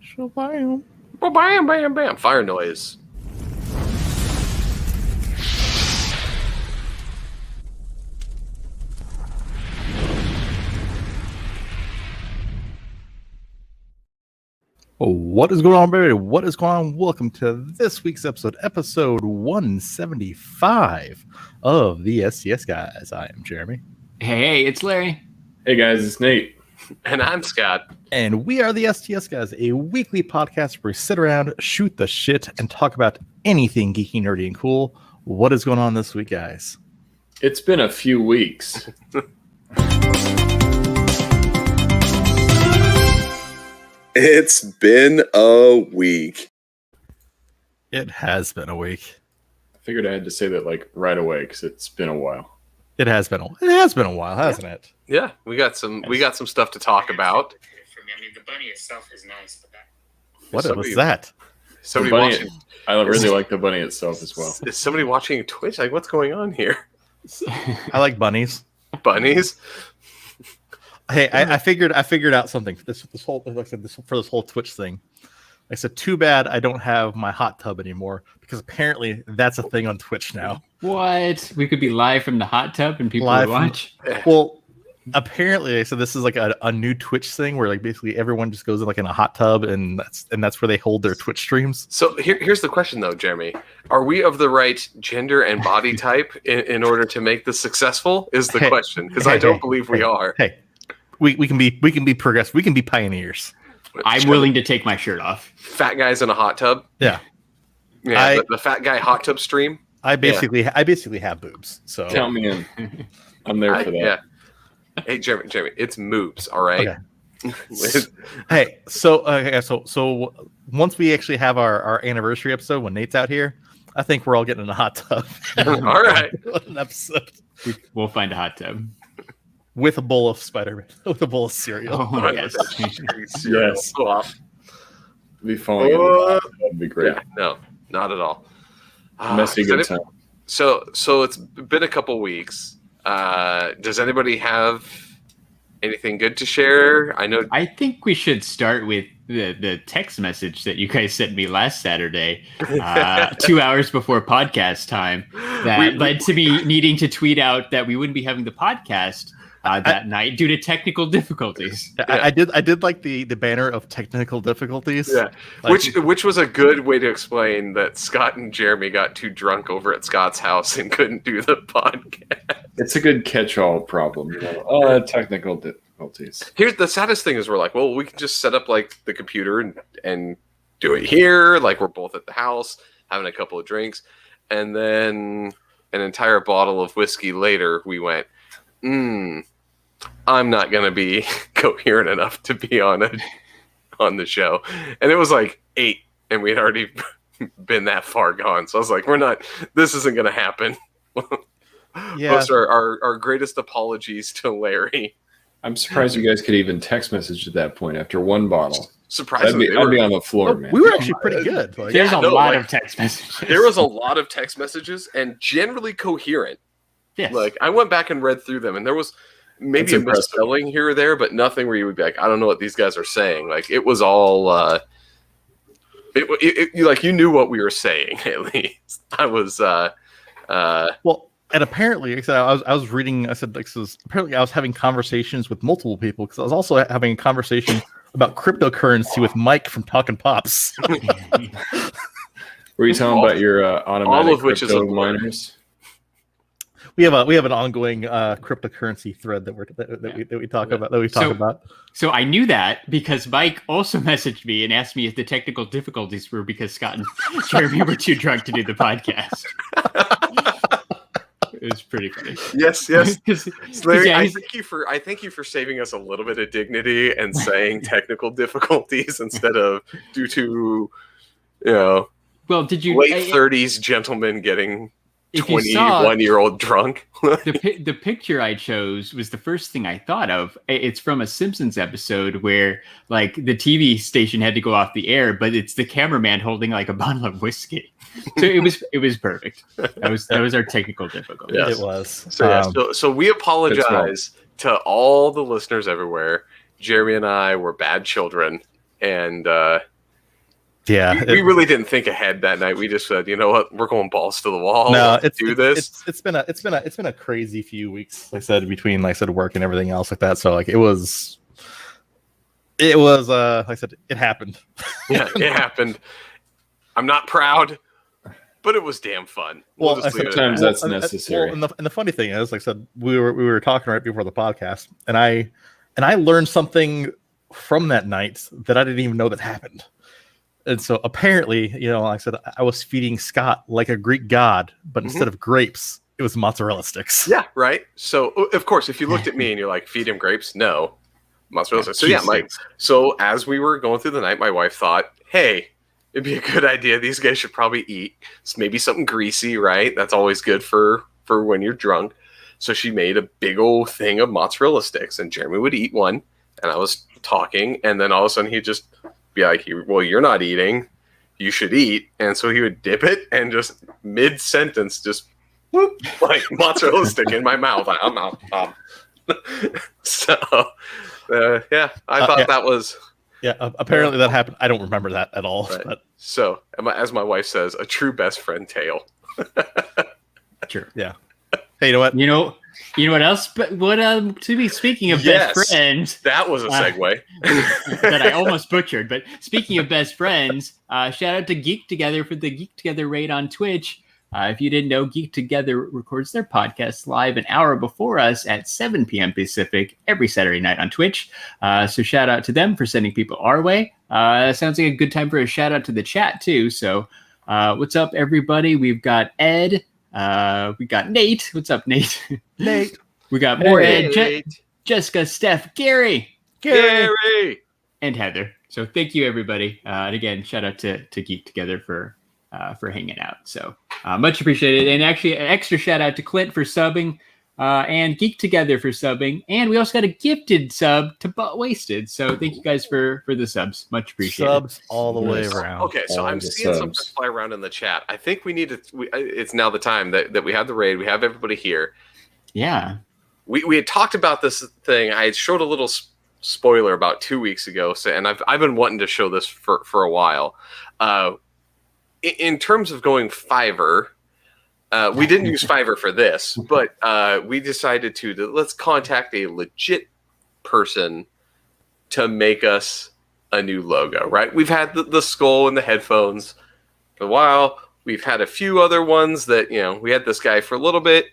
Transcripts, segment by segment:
Bam, bam, bam, bam. Fire noise. What is going on, baby? What is going on? Welcome to this week's episode 175 of the STS Guys. I am Jeremy. Hey, it's Larry. Hey guys, it's Nate. And I'm Scott. And we are the STS Guys, a weekly podcast where we sit around, shoot the shit, and talk about anything geeky, nerdy, and cool. What is going on this week, guys? It's been a few weeks. It's been a week. It has been a week. I figured I had to say that like right away because it's been a while. It has been a while, hasn't it? Yeah, we got some stuff to talk about. I mean, the bunny itself is nice, but What was that? Somebody Bunny, watching. I really like the bunny itself as well. Is somebody watching Twitch? Like, what's going on here? I like bunnies. Bunnies? Hey, I figured out something for this whole Twitch thing. I said, too bad I don't have my hot tub anymore because apparently that's a thing on Twitch now. What? We could be live from the hot tub and people would watch? Well, apparently, so this is like a new Twitch thing where like basically everyone just goes in like in a hot tub and that's where they hold their Twitch streams. So here's the question though, Jeremy. Are we of the right gender and body type in order to make this successful? Is the question. Because I don't believe we are. Hey. We can be progressive. We can be pioneers. I'm willing to take my shirt off. Fat guys in a hot tub. Yeah. The fat guy hot tub stream. I basically have boobs. So Count me in. I'm there for that. Yeah. Hey, Jeremy, it's moobs. All right. Okay. Hey, so once we actually have our anniversary episode when Nate's out here, I think we're all getting in a hot tub. All right. An episode. We'll find a hot tub. With a bowl of Spider-Man. With a bowl of cereal. Oh, yes. Yes. Off. Be falling in the hot tub. That'd be great. Yeah, no, not at all. Messy good time. So it's been a couple weeks. Does anybody have anything good to share? I think we should start with the text message that you guys sent me last Saturday, 2 hours before podcast time, that led to me needing to tweet out that we wouldn't be having the podcast that night due to technical difficulties. Yeah. I did like the banner of technical difficulties. Yeah, which was a good way to explain that Scott and Jeremy got too drunk over at Scott's house and couldn't do the podcast. It's a good catch-all problem, technical difficulties. Here's the saddest thing is we're like, well, we can just set up like the computer and do it here. Like we're both at the house having a couple of drinks, and then an entire bottle of whiskey later, we went, I'm not going to be coherent enough to be on the show. And it was like 8 and we had already been that far gone. So I was like, this isn't going to happen. Yeah. Those are our greatest apologies to Larry. I'm surprised you guys could even text message at that point after one bottle. Surprisingly, I'd be on the floor, man. We were actually pretty good. Like, There's a lot of text messages. There was a lot of text messages and generally coherent. Yes. Like I went back and read through them and there was maybe That's a misspelling here or there, but nothing where you would be like, I don't know what these guys are saying. Like it was all, you knew what we were saying at least. I was, well, and apparently, I was reading. I said, apparently, I was having conversations with multiple people because I was also having a conversation about cryptocurrency with Mike from Talking Pops. Were you talking about your automatic all of which crypto is miners? We have an ongoing cryptocurrency thread that we talk about. So I knew that because Mike also messaged me and asked me if the technical difficulties were because Scott and Jeremy were too drunk to do the podcast. It was pretty funny. Yes. Larry, yeah, I thank you for saving us a little bit of dignity and saying technical difficulties instead of due to, well, did you late 30s gentlemen getting 21-year-old drunk? the picture I chose was the first thing I thought of. It's from a Simpsons episode where like the TV station had to go off the air, but it's the cameraman holding like a bottle of whiskey. So it was perfect. That was our technical difficulty. Yes. It was. So we apologize to all the listeners everywhere. Jeremy and I were bad children, and Yeah, we really didn't think ahead that night. We just said, you know what, we're going balls to the wall. No, Let's do this. It's been a crazy few weeks. Like I said, between work and everything else like that. So like it was like I said, it happened. Yeah, it happened. I'm not proud, but it was damn fun. Well, sometimes that's necessary. And the funny thing is, like I said, we were talking right before the podcast, and I learned something from that night that I didn't even know that happened. And so apparently, like I said, I was feeding Scott like a Greek god, but instead of grapes, it was mozzarella sticks. Yeah, right. So of course, if you looked at me and you're like, feed him grapes, no, mozzarella sticks. So yeah, so as we were going through the night, my wife thought, hey, it'd be a good idea. These guys should probably eat maybe something greasy, right? That's always good for when you're drunk. So she made a big old thing of mozzarella sticks, and Jeremy would eat one, and I was talking, and then all of a sudden he'd just be like, well, you're not eating, you should eat. And so he would dip it and just mid-sentence just whoop, like mozzarella stick in my mouth. I'm out. So yeah, I thought that was... Yeah, apparently that happened. I don't remember that at all. Right. But so, as my wife says, a true best friend tale. Sure. Yeah. Hey, you know what? You know what else? But speaking of best friends, that was a segue that I almost butchered. But speaking of best friends, shout out to Geek Together for the Geek Together raid on Twitch. If you didn't know, Geek Together records their podcast live an hour before us at 7 p.m. Pacific every Saturday night on Twitch. So shout out to them for sending people our way. Sounds like a good time for a shout out to the chat too. So what's up, everybody? We've got Ed. We got Nate. What's up, Nate? Nate. We got more Ed. Jessica, Steph, Gary, and Heather. So thank you, everybody. And again, shout out to Geek Together for hanging out. So much appreciated. And actually, an extra shout out to Clint for subbing and Geek Together for subbing. And we also got a gifted sub to Butt Wasted. So thank you guys for the subs. Much appreciated. Subs all the way around. Okay, so I'm seeing something fly around in the chat. I think we need to. It's now the time that we have the raid. We have everybody here. Yeah. We had talked about this thing. I had showed a little spoiler about 2 weeks ago. So, and I've been wanting to show this for a while. In terms of going Fiverr, we didn't use Fiverr for this, but we decided to let's contact a legit person to make us a new logo, right? We've had the skull and the headphones for a while. We've had a few other ones that, we had this guy for a little bit.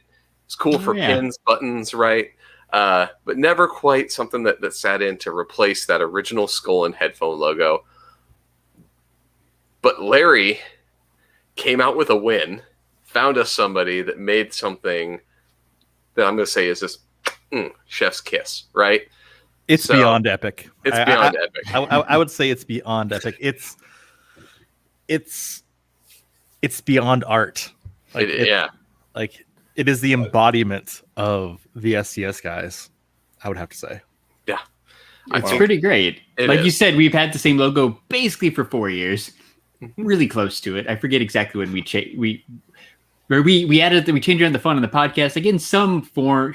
It's cool for pins, buttons, right? But never quite something that sat in to replace that original skull and headphone logo. But Larry came out with a win, found us somebody that made something that I'm going to say is just chef's kiss, right? It's beyond epic. It's beyond epic. I would say it's beyond epic. It's beyond art. Like it is the embodiment of the STS guys, I would have to say. Yeah. It's pretty great. Like you said, we've had the same logo basically for 4 years. Really close to it. I forget exactly when we changed it on the fun on the podcast. Like in some form,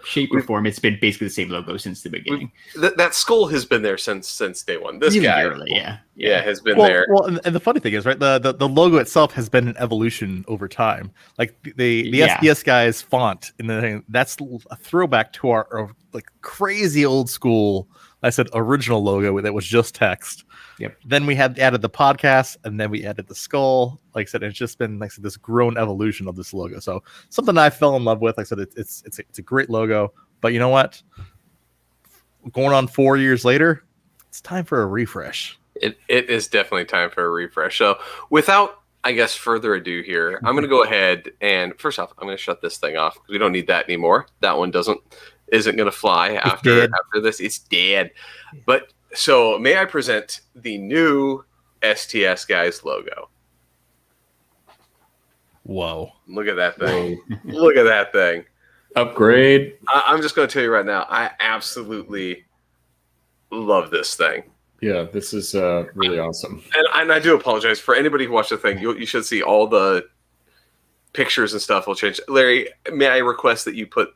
shape, or form, it's been basically the same logo since the beginning. That skull has been there since day one. This really guy, early, has been there. Well, and the funny thing is, right, the logo itself has been an evolution over time. Like the STS guys font in the thing, that's a throwback to our like crazy old school, I said original logo that was just text. Yep. Then we had added the podcast, and then we added the skull. Like I said, it's just been this grown evolution of this logo. So something I fell in love with. Like I said, it's a great logo. But you know what? Going on 4 years later, it's time for a refresh. It is definitely time for a refresh. So without, I guess, further ado here, I'm going to go ahead and first off, I'm going to shut this thing off because we don't need that anymore. That one isn't going to fly after this. It's dead. But so may I present the new STS Guys logo? Whoa. Look at that thing. Look at that thing. Upgrade. I'm just going to tell you right now, I absolutely love this thing. Yeah, this is really awesome. And I do apologize for anybody who watched the thing. You should see all the pictures and stuff will change. Larry, may I request that you put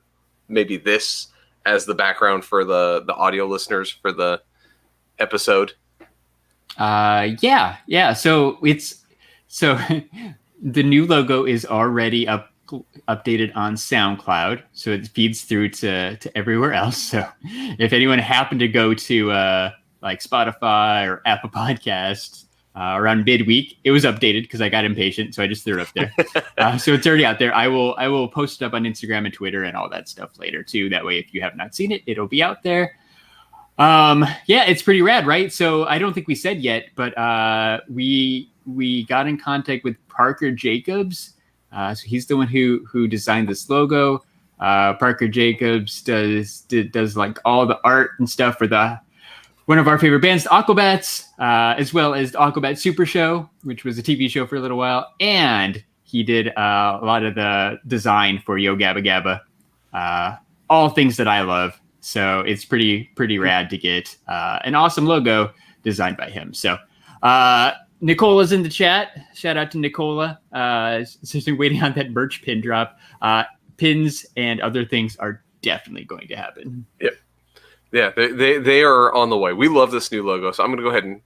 maybe this as the background for the audio listeners for the episode? Yeah. So the new logo is already updated on SoundCloud, so it feeds through to everywhere else. So if anyone happened to go to like Spotify or Apple Podcasts around midweek, it was updated because I got impatient, so I just threw it up there. So it's already out there. I will post it up on Instagram and Twitter and all that stuff later too. That way, if you have not seen it, it'll be out there. Yeah, it's pretty rad, right? So I don't think we said yet, but we got in contact with Parker Jacobs. So he's the one who designed this logo. Parker Jacobs does like all the art and stuff for one of our favorite bands, the Aquabats, as well as the Aquabat Super Show, which was a TV show for a little while. And he did a lot of the design for Yo Gabba Gabba, all things that I love. So it's pretty rad to get an awesome logo designed by him. So Nicola's in the chat. Shout out to Nicola. She's been waiting on that merch pin drop. Pins and other things are definitely going to happen. Yep. Yeah, they are on the way. We love this new logo, so I'm going to go ahead and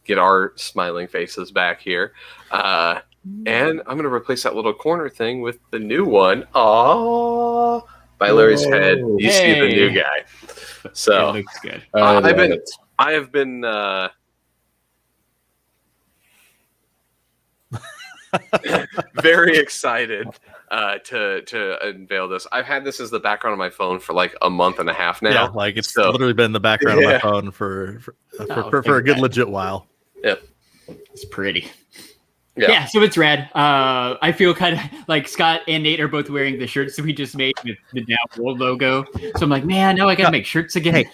get our smiling faces back here. And I'm going to replace that little corner thing with the new one. Aww. By Larry's head. You see the new guy. So it looks good. I have been very excited to unveil this. I've had this as the background of my phone for like a month and a half now. Yeah, like it's literally been in the background of my phone for a good legit while. Yep. It's pretty. Yeah, so it's rad. I feel kind of like Scott and Nate are both wearing the shirts that we just made with the now old logo. So I'm like, man, now I got to make shirts again. Hey,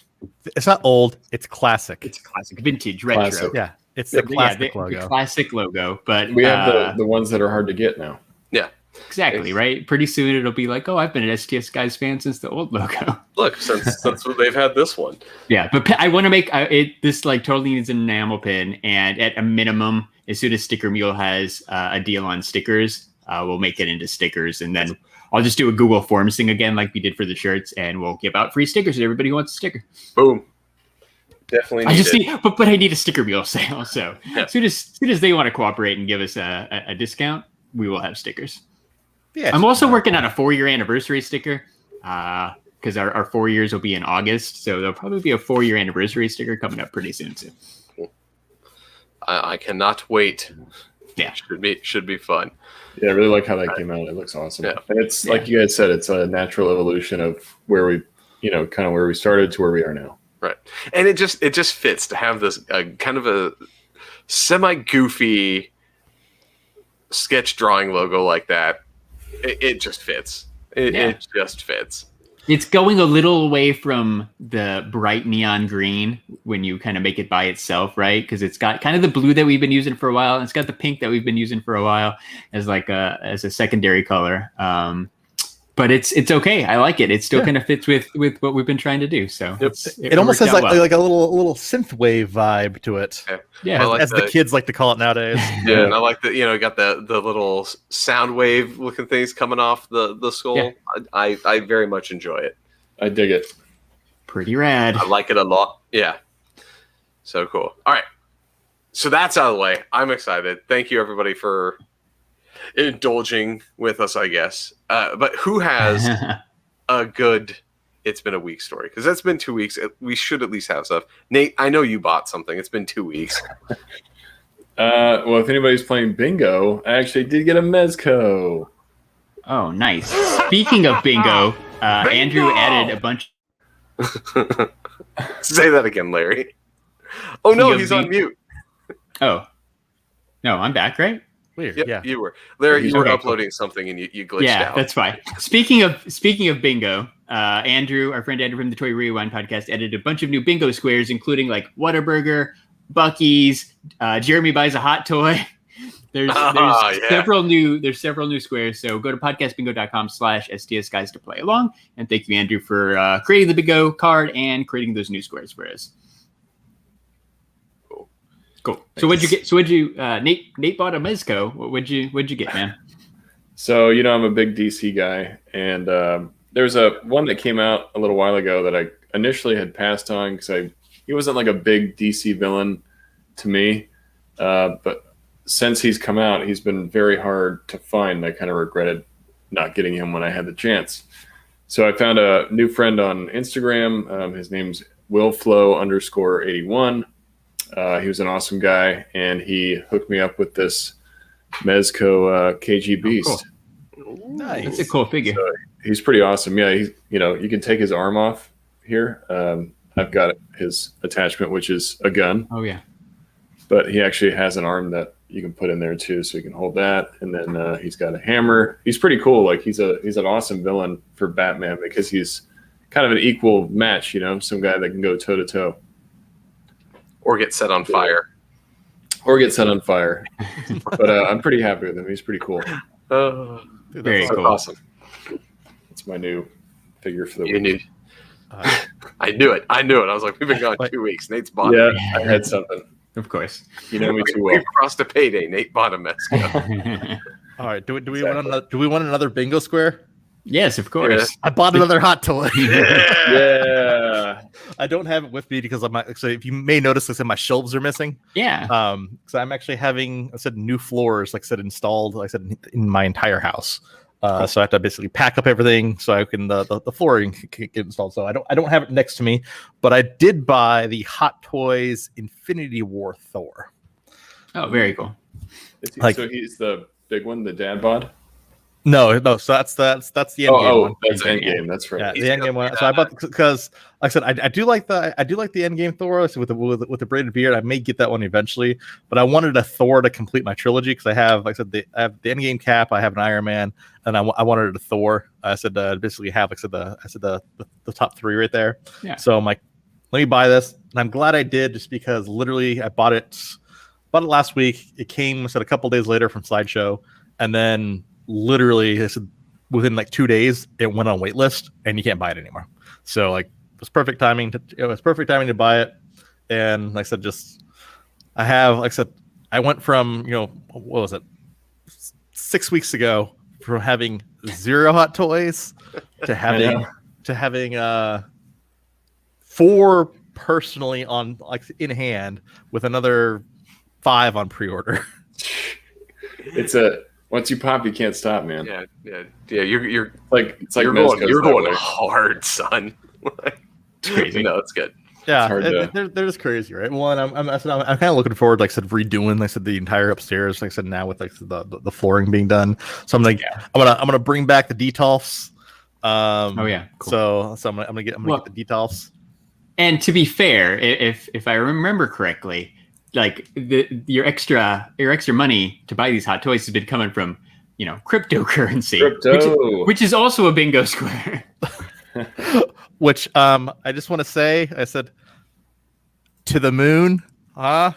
it's not old. It's classic. It's classic, vintage, retro. Classic. Yeah, it's the classic logo. The classic logo, but we have the ones that are hard to get now. Yeah. Exactly, right? Pretty soon it'll be like, oh, I've been an STS Guys fan since the old logo. Look, since they've had this one. Yeah, but I want to make it. This like totally needs an enamel pin, and at a minimum, as soon as Sticker Mule has a deal on stickers, we'll make it into stickers, and then I'll just do a Google Forms thing again, like we did for the shirts, and we'll give out free stickers to everybody who wants a sticker. Boom. Definitely. But I need a Sticker Mule sale. So as soon as they want to cooperate and give us a discount, we will have stickers. Yeah, I'm also working on a 4-year anniversary sticker because our 4 years will be in August. So there'll probably be a 4-year anniversary sticker coming up pretty soon too. Cool. I cannot wait. Yeah. Should be fun. Yeah, I really like how that came out. It looks awesome. Yeah. And it's like you guys said, it's a natural evolution of where we, kind of where we started to where we are now. Right. And it just fits to have this kind of a semi-goofy sketch drawing logo like that. It just fits. It just fits. It's going a little away from the bright neon green when you kind of make it by itself, right? Because it's got kind of the blue that we've been using for a while, and it's got the pink that we've been using for a while as like as a secondary color. But it's okay. I like it. It still kind of fits with what we've been trying to do. So it almost has like a little synthwave vibe to it. Yeah, as the kids like to call it nowadays. Yeah, and I like that. Got the little sound wave looking things coming off the skull. Yeah. I very much enjoy it. I dig it. Pretty rad. I like it a lot. Yeah. So cool. All right. So that's out of the way. I'm excited. Thank you everybody for indulging with us, I guess. But who has a good it's been a week story? Because that's been 2 weeks. We should at least have stuff. Nate, I know you bought something. It's been 2 weeks. Well, if anybody's playing bingo, I actually did get a Mezco. Oh, nice. Speaking of bingo, Andrew added a bunch. Say that again, Larry. Oh, no, he's on mute. Oh. No, I'm back, right? Weird. Yep, yeah, you were. Larry, you were uploading something and you glitched out. Yeah, that's fine. Speaking of bingo, Andrew, our friend Andrew from the Toy Rewind podcast, edited a bunch of new bingo squares, including like Whataburger, Buc-ee's, Jeremy buys a hot toy. There's several new squares. So go to podcastbingo.com/STS Guys to play along. And thank you, Andrew, for creating the bingo card and creating those new squares for us. Cool. So what'd you get? So Nate bought a Mezco. What'd you get, man? So, I'm a big DC guy, and there's one that came out a little while ago that I initially had passed on because he wasn't like a big DC villain to me. But since he's come out, he's been very hard to find. I kind of regretted not getting him when I had the chance. So I found a new friend on Instagram. His name's willflow_81. He was an awesome guy, and he hooked me up with this Mezco KG Beast. Cool. Nice. That's a cool figure. So he's pretty awesome. Yeah, you can take his arm off here. I've got his attachment, which is a gun. Oh yeah. But he actually has an arm that you can put in there too, so you can hold that. And then he's got a hammer. He's pretty cool. Like he's an awesome villain for Batman because he's kind of an equal match. Some guy that can go toe to toe, or get set on fire. But I'm pretty happy with him. He's pretty cool. Very cool. Awesome. It's my new figure for the week. I knew it. I was like, we've been gone 2 weeks. Nate's bought it. I had something. Of course. You know me too well. We crossed a payday. Nate bought a Mezco. All right. Do we want another bingo square? Yes, of course. Yeah. I bought another hot toy. Yeah. I don't have it with me because so if you may notice, my shelves are missing. Yeah. Because I'm actually having, new floors, installed, in my entire house. So I have to basically pack up everything so I can the flooring can get installed. So I don't have it next to me, but I did buy the Hot Toys Infinity War Thor. Oh, very cool. So he's the big one, the dad bod. No. So that's the end game one. That's the end game. That's right. Yeah, the end game one. So I bought because, like I said, I do like the end game Thor with the braided beard. I may get that one eventually, but I wanted a Thor to complete my trilogy because I have the end game cap. I have an Iron Man, and I wanted a Thor. I said basically have the top three right there. Yeah. So I'm like, let me buy this, and I'm glad I did just because literally I bought it last week. It came a couple days later from Slideshow, and then literally within 2 days it went on wait list and you can't buy it anymore. So it was perfect timing to buy it. And like I said, I went from what was it 6 weeks ago from having 0 hot toys to having 4 personally on in hand with another 5 on pre-order. Once you pop, you can't stop, man. Yeah. You're you're going hard, son. It's crazy. No, it's good. Yeah, they're just crazy, right? Well, and I'm kind of looking forward, redoing, the entire upstairs, now with the flooring being done. So I'm gonna bring back the Detolfs. Cool. So I'm gonna get the Detolfs. And to be fair, if I remember correctly, your extra money to buy these hot toys has been coming from cryptocurrency, which is also a bingo square. Which I just want to say, I said to the moon, yeah.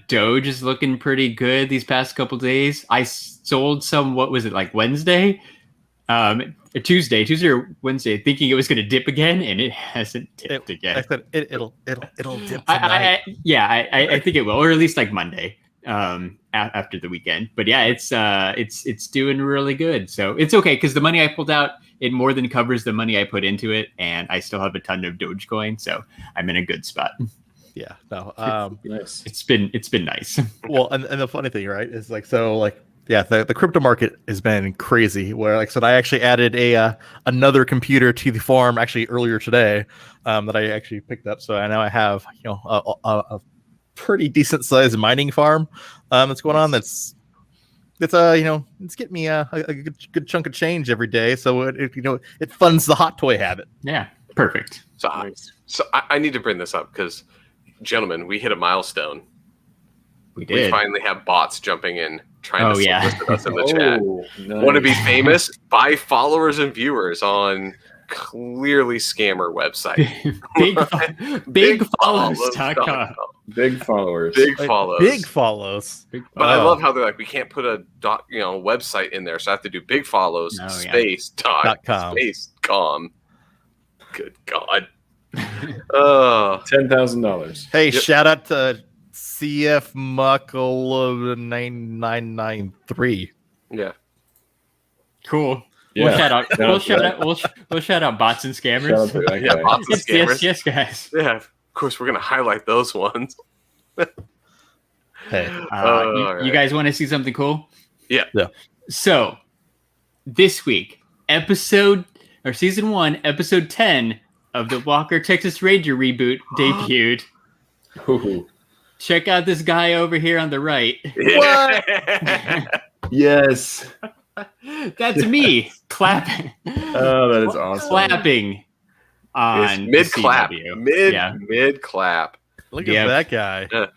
Doge is looking pretty good these past couple days. I sold some. What was it, Wednesday? Tuesday or Wednesday, thinking it was going to dip again, and it hasn't dipped again. I said it'll dip tonight. I think it will, or at least Monday, after the weekend. But yeah, it's doing really good. So it's okay because the money I pulled out, it more than covers the money I put into it, and I still have a ton of Dogecoin, so I'm in a good spot. Yeah, no, nice. It's been nice. Well, and the funny thing, right, is yeah, the crypto market has been crazy. Where, I said, I actually added another computer to the farm actually earlier today that I actually picked up. So I now I have a pretty decent sized mining farm that's going on. It's getting me a good chunk of change every day. So it funds the hot toy habit. Yeah, perfect. So I need to bring this up because, gentlemen, we hit a milestone. We did. We finally have bots jumping in, trying to solicit us in the chat. Nice. Want to be famous? Buy followers and viewers on clearly scammer website. Bigfollows.com. Big followers. Big follows. Big follows. But I love how they're we can't put a website in there, so I have to do big follows space com. Good God. $10,000. Hey, shout out to CF Muckle 9993. Yeah. Cool. Yeah. We'll shout out bots and scammers. Bots and scammers. Yes, guys. Yeah. Of course, we're going to highlight those ones. Hey, you guys want to see something cool? Yeah. So this week, season 1, episode 10 of the Walker Texas Ranger reboot debuted. Ooh. Check out this guy over here on the right. Yes. That's me clapping. Oh, that is awesome. Clapping on mid clap. CW. Mid clap. Look at that guy.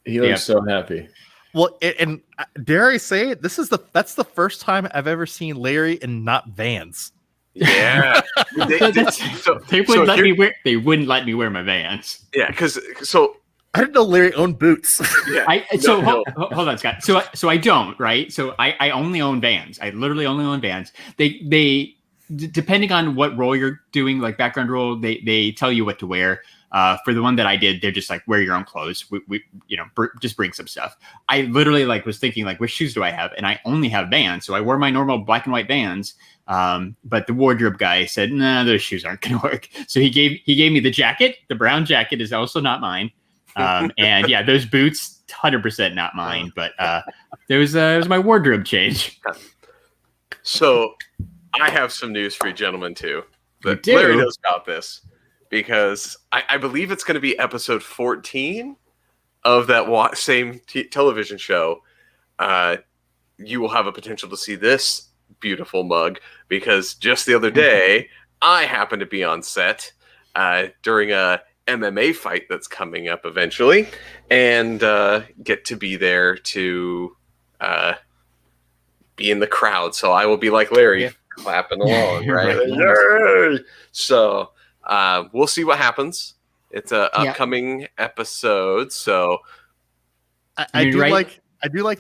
He looks so happy. Well, and dare I say it, that's the first time I've ever seen Larry in not Vans. Yeah. They wouldn't let me wear my Vans. Yeah, because I didn't know Larry owned boots. Yeah. Hold on, Scott. So I don't, right? So I only own Vans. I literally only own Vans. They depending on what role you're doing, like background role, they tell you what to wear. For the one that I did, they're just like, wear your own clothes. We just bring some stuff. I literally was thinking which shoes do I have? And I only have Vans. So I wore my normal black and white Vans. But the wardrobe guy said, nah, those shoes aren't going to work. So he gave me the jacket. The brown jacket is also not mine. And yeah, those boots, 100% not mine. But it was my wardrobe change. So I have some news for you gentlemen too. That You do? Larry knows about this. Because I believe it's going to be episode 14 of that same television show. You will have a potential to see this beautiful mug because just the other day, I happened to be on set during a MMA fight that's coming up eventually and get to be there to be in the crowd. So I will be like Larry, clapping along, right? Yay! So... we'll see what happens. It's a upcoming episode, so I do like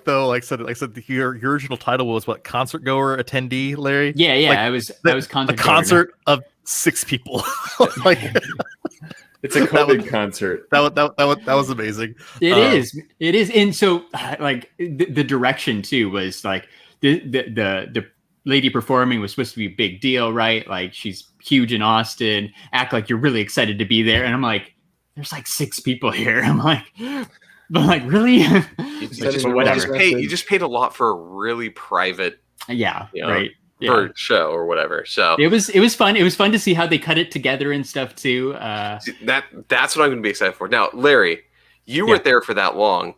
though. Like I said, your original title was what? Concert goer attendee, Larry. Yeah. I was concert of 6 people. It's a COVID concert. That was amazing. It is, and so the direction too was the lady performing was supposed to be a big deal, right? Like she's huge in Austin, act like you're really excited to be there. And I'm like, there's 6 people here. I'm like, really? You just paid a lot for a really private, right. show or whatever. So it was fun. It was fun to see how they cut it together and stuff too. That's what I'm going to be excited for. Now, Larry, you weren't there for that long.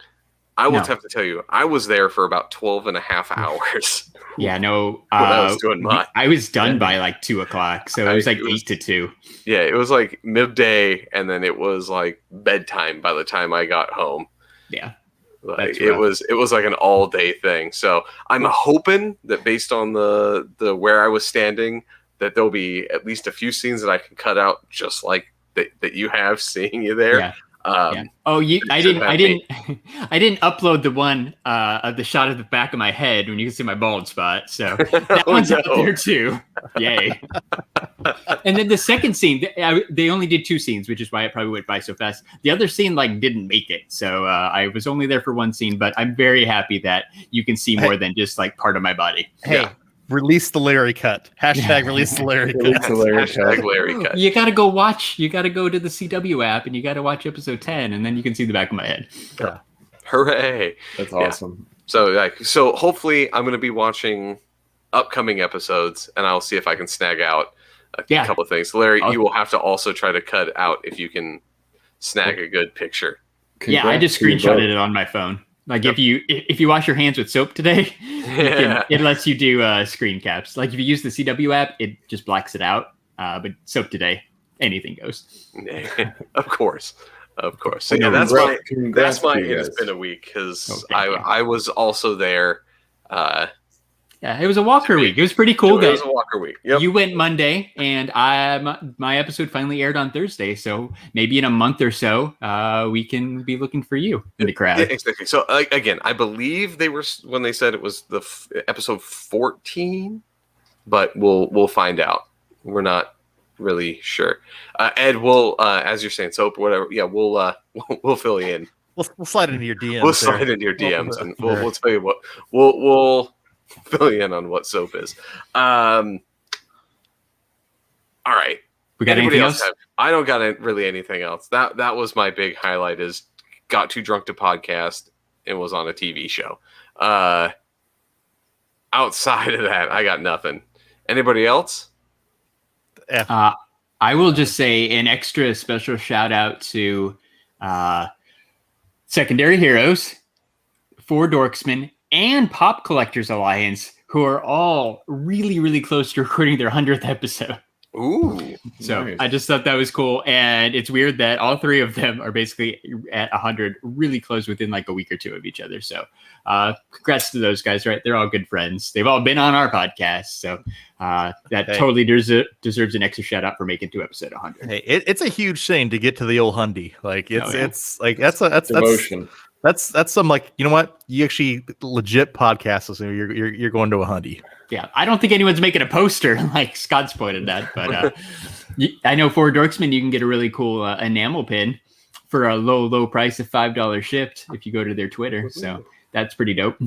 I will have to tell you, I was there for about 12 and a half hours. Yeah, no. I was doing I was done by 2:00, so it was 8 to 2. Yeah, it was midday, and then it was bedtime by the time I got home. Yeah, it was an all day thing. So I'm hoping that based on the where I was standing, that there'll be at least a few scenes that I can cut out, just like that you have seeing you there. Yeah. Oh, I didn't upload the one of the shot of the back of my head when you can see my bald spot. So that one's out there too. Yay! And then the second scene, they only did 2 scenes, which is why it probably went by so fast. The other scene didn't make it, so I was only there for 1 scene. But I'm very happy that you can see more than just part of my body. Hey. Yeah. Release the Larry cut. Hashtag release the Larry cut. Hashtag Larry cut. You got to go watch. You got to go to the CW app and you got to watch episode 10, and then you can see the back of my head. Yeah. Hooray! That's awesome. So hopefully I'm going to be watching upcoming episodes, and I'll see if I can snag out a couple of things. Larry, you will have to also try to cut out if you can snag a good picture. I just screenshotted it on my phone. If you wash your hands with soap today, it lets you do screen caps. If you use the CW app, it just blacks it out. But soap today, anything goes. Of course. So that's my it's been a week because I was also there. It was a Walker week. It was pretty cool. It was a Walker week. Yep. You went Monday, and my episode finally aired on Thursday. So maybe in a month or so, we can be looking for you in the crowd. Yeah, exactly. So again, I believe they were when they said it was the episode 14, but we'll find out. We're not really sure. Ed, we'll as you're saying, soap or whatever. Yeah, we'll fill you in. We'll slide into your DMs. We'll slide into your DMs, and we'll tell you what we'll fill you in on what soap is. All right. We got anything else? I don't got really anything else. That was my big highlight. Is got too drunk to podcast and was on a TV show. Outside of that, I got nothing. Anybody else? I will just say an extra special shout out to Secondary Heroes, Four Dorksmen, and Pop Collectors Alliance, who are all really, really close to recording their 100th episode. Ooh. So nice. I just thought that was cool. And it's weird that all three of them are basically at 100, really close within like a week or two of each other. So congrats to those guys, right? They're all good friends. They've all been on our podcast. So totally deserves an extra shout out for making to episode 100. Hey, it's a huge thing to get to the old hundy. Like it's like that's Devotion. That's some, like, you know what? You actually legit podcast listener. You're going to a hundy. Yeah, I don't think anyone's making a poster like Scott's pointed that, but I know for Dorksman you can get a really cool enamel pin for a low price of $5 shipped if you go to their Twitter. So that's pretty dope.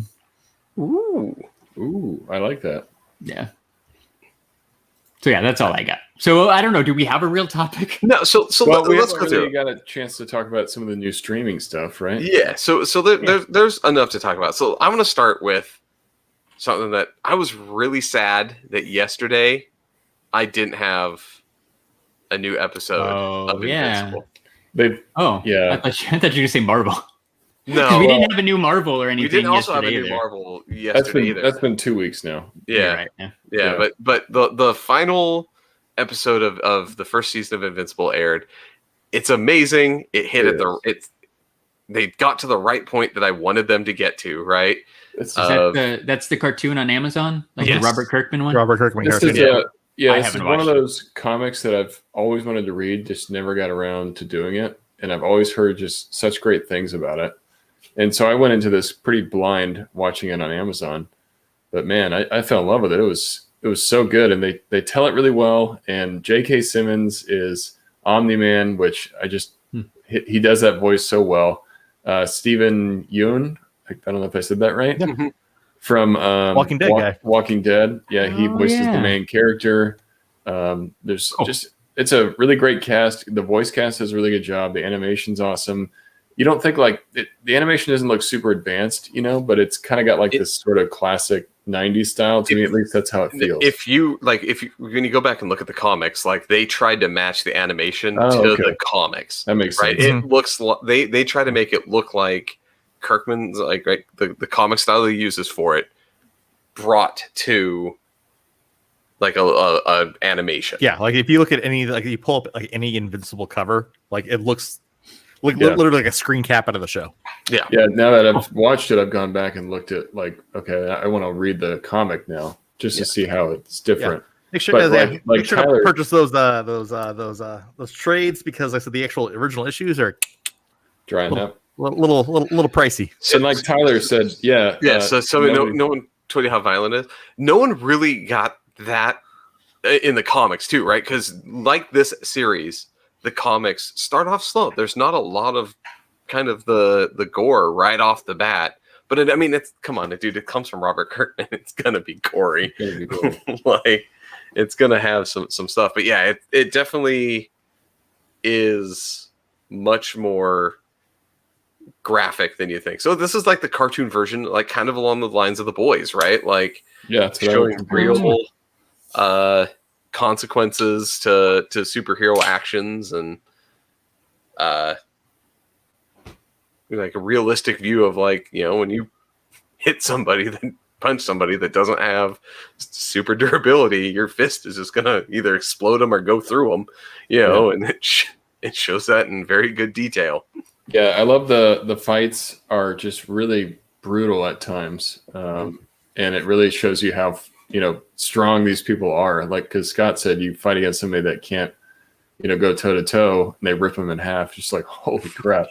Ooh, I like that. Yeah. So yeah, that's all I got. So I don't know. Do we have a real topic? No. So Well, we let's haven't go through. really got a chance to talk about some of the new streaming stuff, right? Yeah. So there's enough to talk about. So I'm going to start with something that I was really sad that yesterday I didn't have a new episode of Invincible. Yeah. I thought you were going to say Marvel. No, we didn't have a new Marvel or anything. we didn't also have a yesterday new either. Marvel yesterday either. That's been 2 weeks now. Yeah. Right. Yeah. Yeah, but the final episode of the first season of Invincible aired. It's amazing. It hit they got to the right point that I wanted them to get to, right? It's That's the cartoon on Amazon, like Yes. the Robert Kirkman one. Robert Kirkman. This cartoon. is I this is haven't one of watched it. those comics that I've always wanted to read, just never got around to doing it. And I've always heard just such great things about it. And so I went into this pretty blind watching it on Amazon. But man, I fell in love with it. It was so good, and they tell it really well. And J.K. Simmons is Omni-Man, which he does that voice so well. Stephen Yeun, I don't know if I said that right. Mhm. From Walking Dead guy. Walking Dead. Yeah, he voices the main character. It's a really great cast. The voice cast does a really good job. The animation's awesome. You don't think the animation doesn't look super advanced, but it's kind of got this sort of classic 90s style. To me, at least, that's how it feels. If you when you go back and look at the comics, like they tried to match the animation to the comics. That makes right. sense. It looks they try to make it look like Kirkman's the comic style he uses for it brought to a animation. Yeah, like if you look at any, like you pull up like any Invincible cover, like it looks literally like a screen cap out of the show. Yeah. Now that I've watched it, I've gone back and looked at okay, I want to read the comic now just to see how it's different. Make sure, make sure Tyler, to purchase those trades, because I said the actual original issues are drying up. Little pricey. And like Tyler said, no one told you how violent it is. No one really got that in the comics too, right? Because like this series, the comics start off slow. There's not a lot of kind of the gore right off the bat. But come on, dude, it comes from Robert Kirkman. It's gonna be gory. It's gonna have some stuff. But yeah, it definitely is much more graphic than you think. So this is like the cartoon version, like kind of along the lines of The Boys, right? Like showing real consequences to superhero actions, and like a realistic view of when you hit somebody, then punch somebody that doesn't have super durability, your fist is just gonna either explode them or go through them, and it shows that in very good detail. Yeah, I love the fights are just really brutal at times, and it really shows you how strong these people are. Like, because Scott said, you fight against somebody that can't go toe to toe, and they rip them in half. Just like, holy crap!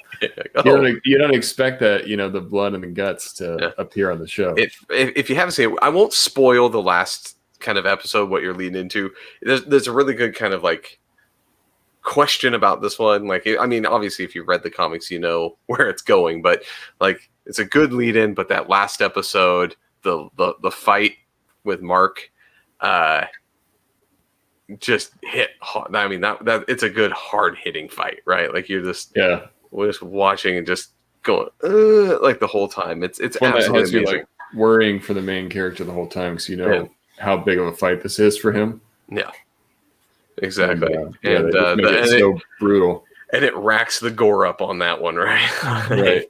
You don't expect that the blood and the guts to appear on the show. If you haven't seen it, I won't spoil the last kind of episode what you're leading into. There's a really good kind of question about this one. Obviously if you read the comics, you know where it's going, but it's a good lead in. But that last episode, the fight with Mark, just hit hard. I mean, that it's a good hard hitting fight, right? Like we're just watching and just going like the whole time. It's one absolutely that has amazing. you like worrying for the main character the whole time because how big of a fight this is for him. Yeah, exactly. And it's so brutal, and it racks the gore up on that one, right? Right.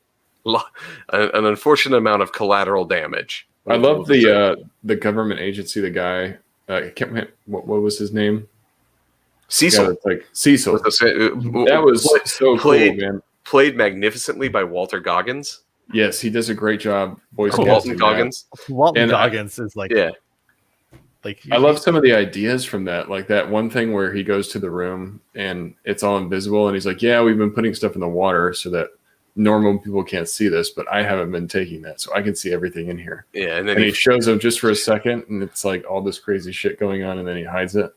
An unfortunate amount of collateral damage. I love the government agency. The guy, I can't remember what was his name. Cecil. Like Cecil. That was so cool, man. Played magnificently by Walter Goggins. Yes, he does a great job. Walton Goggins. Walton Goggins is like, I love some of the ideas from that. Like that one thing where he goes to the room and it's all invisible, and he's like, "Yeah, we've been putting stuff in the water so that normal people can't see this, but I haven't been taking that, so I can see everything in here." Yeah, and then he shows up just for a second, and it's like all this crazy shit going on, and then he hides it.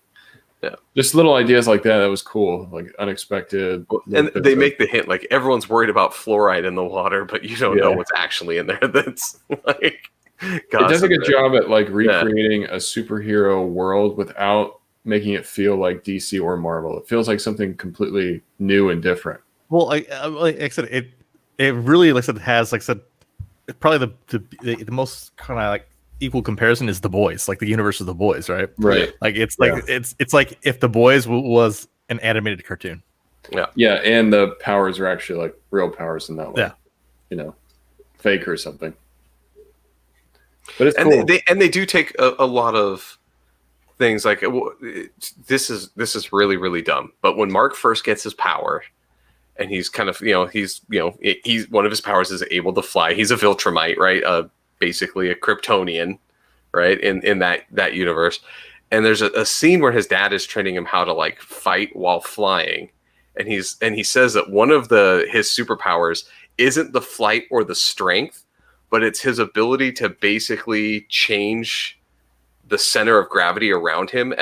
Yeah, just little ideas like that. That was cool, like unexpected. And they make the hint, like everyone's worried about fluoride in the water, but you don't know what's actually in there. That's like, it does a good job at like recreating a superhero world without making it feel like DC or Marvel. It feels like something completely new and different. Well, like I said, it really, like I said, has, like I said, probably the most kind of like equal comparison is The Boys, like the universe of The Boys, right? Right. Like it's like it's like if The Boys was an animated cartoon. Yeah, and the powers are actually like real powers in that way. Yeah, fake or something. But it's cool. They do take a lot of things like this is really, really dumb. But when Mark first gets his power. And he's kind of, he's one of his powers is able to fly. He's a Viltrumite, right? Basically a Kryptonian, right? In that universe. And there's a scene where his dad is training him how to like fight while flying. And he says that one of his superpowers isn't the flight or the strength, but it's his ability to basically change the center of gravity around him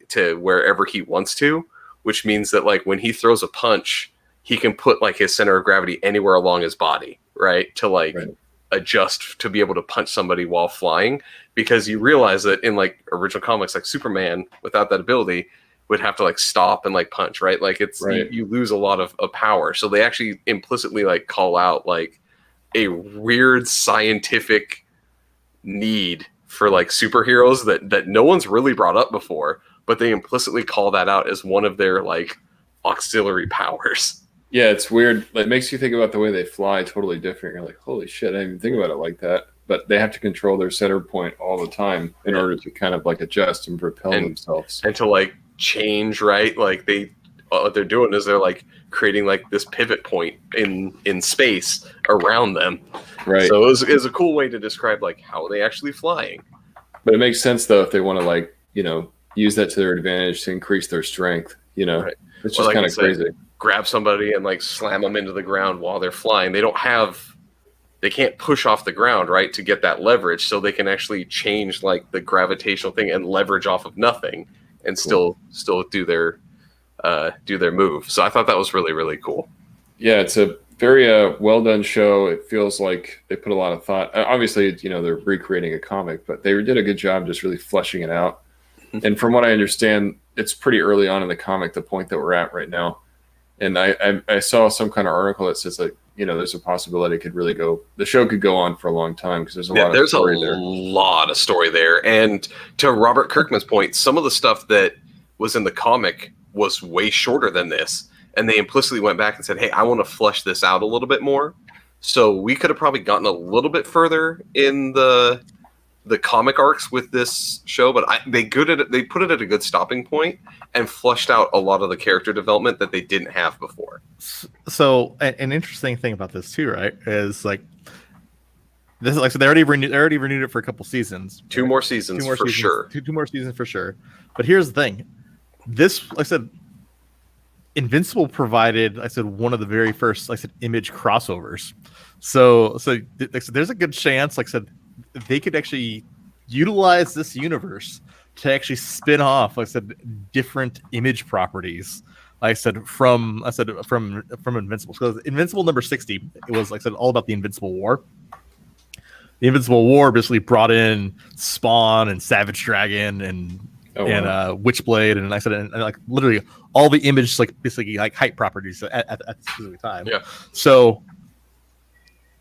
to wherever he wants to, which means that like when he throws a punch, he can put like his center of gravity anywhere along his body, right? To adjust to be able to punch somebody while flying, because you realize that in like original comics, like Superman without that ability would have to like stop and like punch, right? Like it's, you lose a lot of power. So they actually implicitly like call out like a weird scientific need for like superheroes that no one's really brought up before, but they implicitly call that out as one of their like auxiliary powers. Yeah, it's weird. It makes you think about the way they fly totally different. You're like, holy shit, I didn't even think about it like that. But they have to control their center point all the time in order to kind of like adjust and propel themselves. And to like change, right? Like what they're doing is they're like creating like this pivot point in space around them. Right. So it was a cool way to describe like how are they actually flying. But it makes sense though if they want to like, use that to their advantage to increase their strength, Right. It's just kind of crazy. Grab somebody and like slam them into the ground while they're flying. They can't push off the ground, right, to get that leverage. So they can actually change like the gravitational thing and leverage off of nothing and still do their move. So I thought that was really, really cool. Yeah, it's a very well done show. It feels like they put a lot of thought. Obviously, they're recreating a comic, but they did a good job just really fleshing it out. And from what I understand, it's pretty early on in the comic, the point that we're at right now. And I saw some kind of article that says like, there's a possibility the show could go on for a long time because there's a lot of story there. Lot of story there. And to Robert Kirkman's point, some of the stuff that was in the comic was way shorter than this. And they implicitly went back and said, hey, I want to flesh this out a little bit more. So we could have probably gotten a little bit further in the comic arcs with this show, but they put it at a good stopping point and flushed out a lot of the character development that they didn't have before. So an interesting thing about this too, right, is like this is like, so they already renewed it for a couple seasons. Two more seasons for sure. Two more seasons for sure. But here's the thing. This, like I said, Invincible provided, like I said, one of the very first, like I said, image crossovers. So like I said, there's a good chance, like I said, they could actually utilize this universe to actually spin off, like I said, different image properties. Like I said, from Invincible. So Invincible number 60, it was, like I said, all about the Invincible War. The Invincible War basically brought in Spawn and Savage Dragon and and Witchblade, and I said, and like literally all the images, like basically like hype properties at the specific time. Yeah. So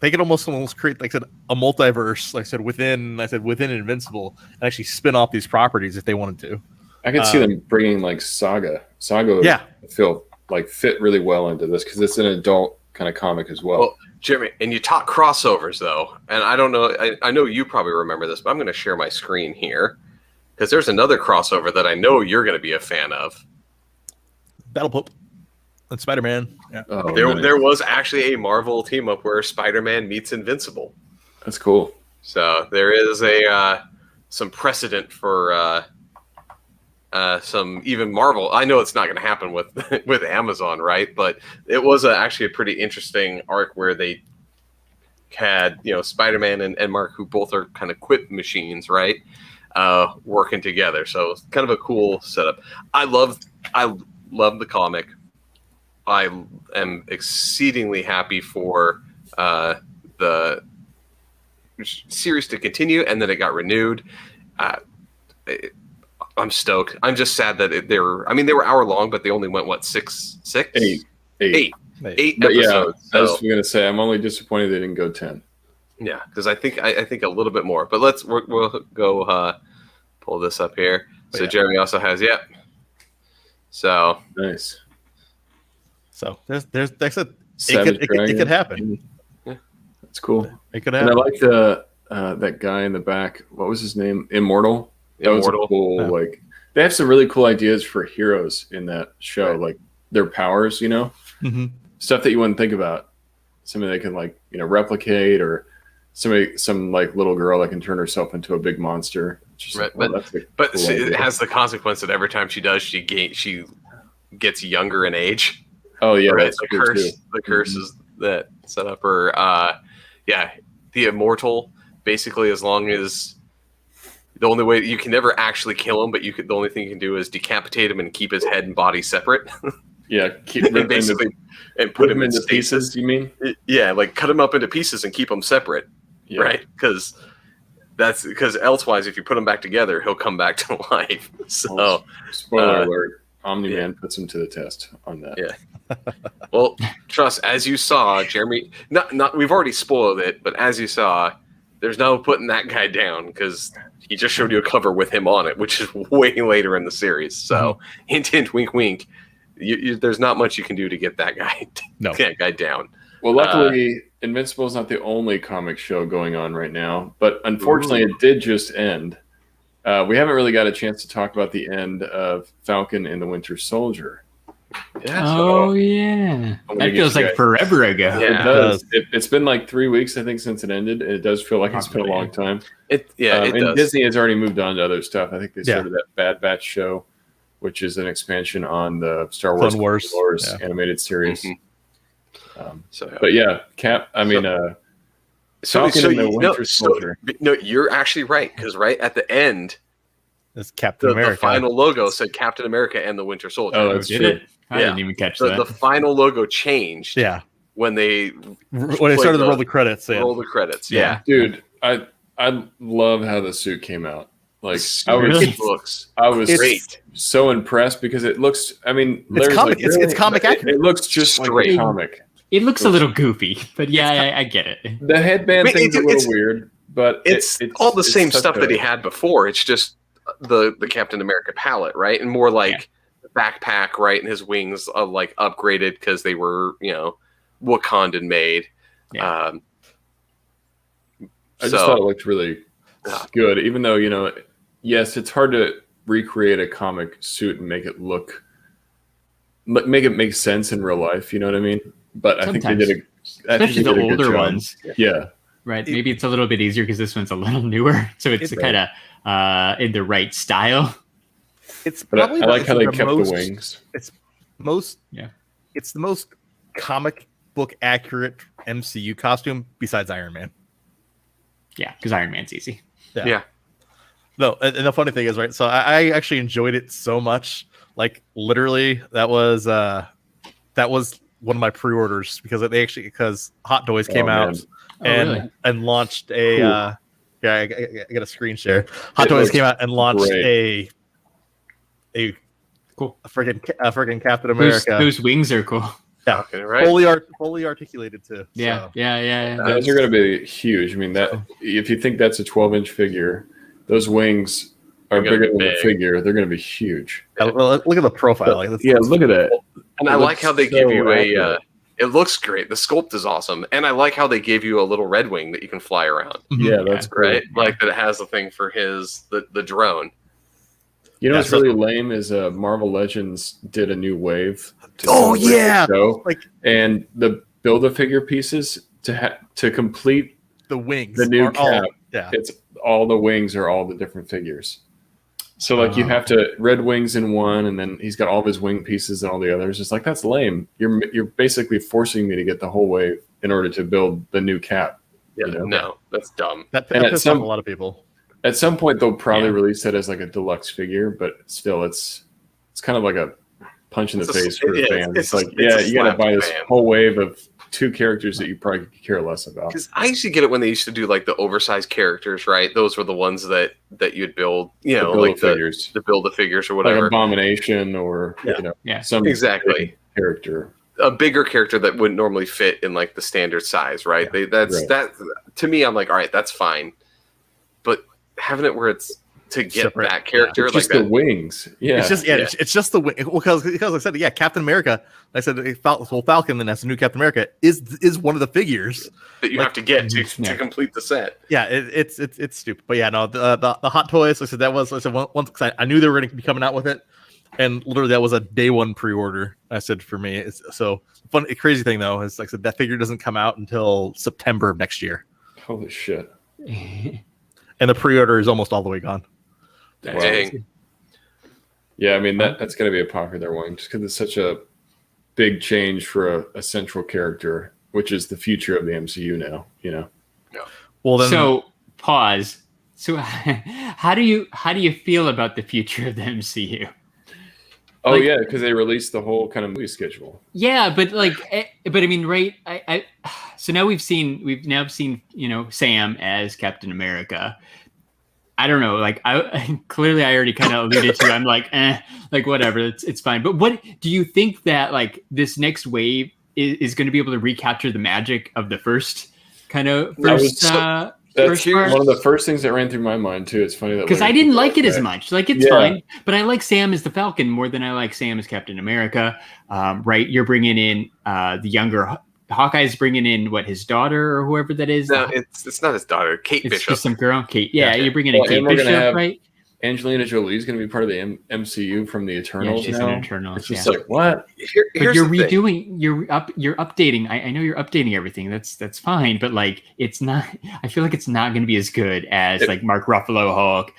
they could almost create, like I said, a multiverse. Like I said within Invincible, and actually spin off these properties if they wanted to. I could see them bringing like Saga. I feel like fit really well into this because it's an adult kind of comic as well. Jeremy, and you talk crossovers though, and I don't know. I know you probably remember this, but I'm going to share my screen here because there's another crossover that I know you're going to be a fan of. Battle Pope and Spider-Man. Yeah. Oh, There was actually a Marvel team up where Spider-Man meets Invincible. That's cool. So there is some precedent for some even Marvel. I know it's not going to happen with Amazon, right? But it was actually a pretty interesting arc where they had Spider-Man and Mark, who both are kind of quip machines, right? Working together. So it's kind of a cool setup. I love the comic. I am exceedingly happy for the series to continue and that it got renewed. I'm stoked. I'm just sad that they were hour long, but they only went eight But episodes. I was going to say I'm only disappointed they didn't go 10. Yeah, because I think a little bit more. But we'll go pull this up here. So Jeremy also has So nice. So there's it could happen. Yeah, that's cool. It could happen. And I like that guy in the back. What was his name? Immortal. That was a cool. Yeah. Like they have some really cool ideas for heroes in that show, right. like their powers. Stuff that you wouldn't think about. Somebody that can replicate, or some like little girl that can turn herself into a big monster. Right, but it has the consequence that every time she does, she gets younger in age. Oh yeah, right? that's the curse. too. The curse is that set up her. The immortal. Basically, as long as the only way you can never actually kill him, but the only thing you can do is decapitate him and keep his head and body separate. Yeah, and put him into pieces. You mean? Yeah, like cut him up into pieces and keep them separate, right? Because elsewise, if you put them back together, he'll come back to life. So, spoiler alert: Omni-Man puts him to the test on that. Yeah. Well, trust, as you saw, Jeremy. Not we've already spoiled it, but as you saw, there's no putting that guy down because he just showed you a cover with him on it, which is way later in the series. So, hint, hint, wink, wink. There's not much you can do to get that guy down. Well, luckily, Invincible is not the only comic show going on right now, but unfortunately, it did just end. We haven't really got a chance to talk about the end of Falcon and the Winter Soldier. Yeah, that feels like forever ago. Yeah, it does. It's been like 3 weeks, I think, since it ended. And it does feel like it's been a long time. It and does. Disney has already moved on to other stuff. I think they started that Bad Batch show, which is an expansion on the Star Wars Clone Wars animated series. Mm-hmm. But yeah, Falcon and the Winter Soldier. No, you're actually right, because right at the end, it's Captain America. The final logo said Captain America and the Winter Soldier. Oh, that's true. I didn't even catch that. The final logo changed. Yeah. When they started to roll the credits. Roll the credits. Yeah. Dude, I love how the suit came out. Like I was great. So impressed because it looks. I mean, it's comic. It's comic accurate. It looks just like a comic. It looks a little goofy, but I get it. The headband thing's a little weird, but it's all the same stuff that he had before. It's just the Captain America palette, right? And more like the backpack, right? And his wings are like upgraded because they were, Wakandan made. Yeah. I just thought it looked really good, even though, yes, it's hard to recreate a comic suit and make it make sense in real life. You know what I mean? But sometimes. I think they did especially the older ones. Yeah. Right. Maybe it's a little bit easier because this one's a little newer, so it's kind of in the right style. It's but probably I like how they kept the wings. It's the most comic book accurate MCU costume besides Iron Man. Yeah, because Iron Man's easy. Yeah. No, and the funny thing is, right? So I actually enjoyed it so much. Like literally, that was one of my pre-orders because Hot Toys came out and launched a. Cool. I got a screen share. Hot Toys came out and launched a a Cool. a freaking Captain America. Those wings are cool. Yeah, Okay, right. fully articulated too. Yeah, So. yeah. Those are going to be huge. I mean, that if you think that's a 12-inch figure, those wings are They're gonna bigger be than the big. figure. They're going to be huge. Well, look at the profile. Like, Look at that. And It I like looks how they so give you accurate. it looks great. The sculpt is awesome. And I like how they gave you a little red wing that you can fly around. Yeah, that's cool. Right? Like that it has a thing for the drone. You know Yeah, what's so- really lame is Marvel Legends did a new wave. To Oh, celebrate the yeah! show. Like- and the Build-A-Figure pieces to complete the wings. the new are all- cap. yeah. It's all the wings are all the different figures. So like you have to red wings in one, and then he's got all of his wing pieces and all the others. It's like that's lame. You're basically forcing me to get the whole wave in order to build the new cap. Yeah, You know? no, that's dumb. That And at pisses some- off a lot of people. At some point they'll probably Yeah. release it as like a deluxe figure, but still it's kind of like a punch in the It's a- face for yeah, fans. it's It's like, a- it's a you got to slap buy to this fan. whole wave of 2 characters that you probably could care less about. Because I used to get it when they used to do like the oversized characters, right? Those were the ones that you'd build, you know, like figures, the Build-A-Figures or like whatever. Abomination or Yeah. some Exactly. big character. A bigger character that wouldn't normally fit in like the standard size, right? That to me, I'm like, all right, that's fine. But having it where it's to get Separate, that character, It's like just the that, wings. Yeah, It's just the wing. Because I said, yeah, Captain America. I said, Falcon, then as the new Captain America is one of the figures. that you like- have to get to Yeah. complete the set. Yeah, it's stupid. But yeah, no, the Hot Toys. I said once cause I knew they were going to be coming out with it, and literally that was a day one pre-order. I said for me, crazy thing though is like I said that figure doesn't come out until September of next year, Holy shit. and the pre-order is almost all the way gone. Dang. Yeah, I mean that's going to be a popular one just because it's such a big change for a central character, which is the future of the MCU now. You know, Well, then, So pause. So how do you feel about the future of the MCU? oh Like- yeah, because they released the whole kind of movie schedule. Yeah, but I mean, right? So now we've now seen Sam as Captain America. I don't know, like clearly I already kind of alluded to. I'm like, like whatever, it's fine. But what do you think that like this next wave is going to be able to recapture the magic of the first That's first part? one of the first things that ran through my mind too. It's funny that Because I didn't like it as much. Like it's Yeah. fine, but I like Sam as the Falcon more than I like Sam as Captain America. Right? You're bringing in the younger Hawkeye's bringing in his daughter or whoever that is. No, it's not his daughter, Kate It's Bishop. just some girl, Kate. Yeah, Yeah. you're bringing in Well, Kate and we're gonna Bishop, have right? Angelina Jolie's going to be part of the MCU from the Yeah, Eternals she's now. an Eternal. It's just Yeah. like what? Here, But here's you're the thing. redoing, you're updating. I know you're updating everything. That's fine, but like it's not. I feel like it's not going to be as good as like Mark Ruffalo Hulk,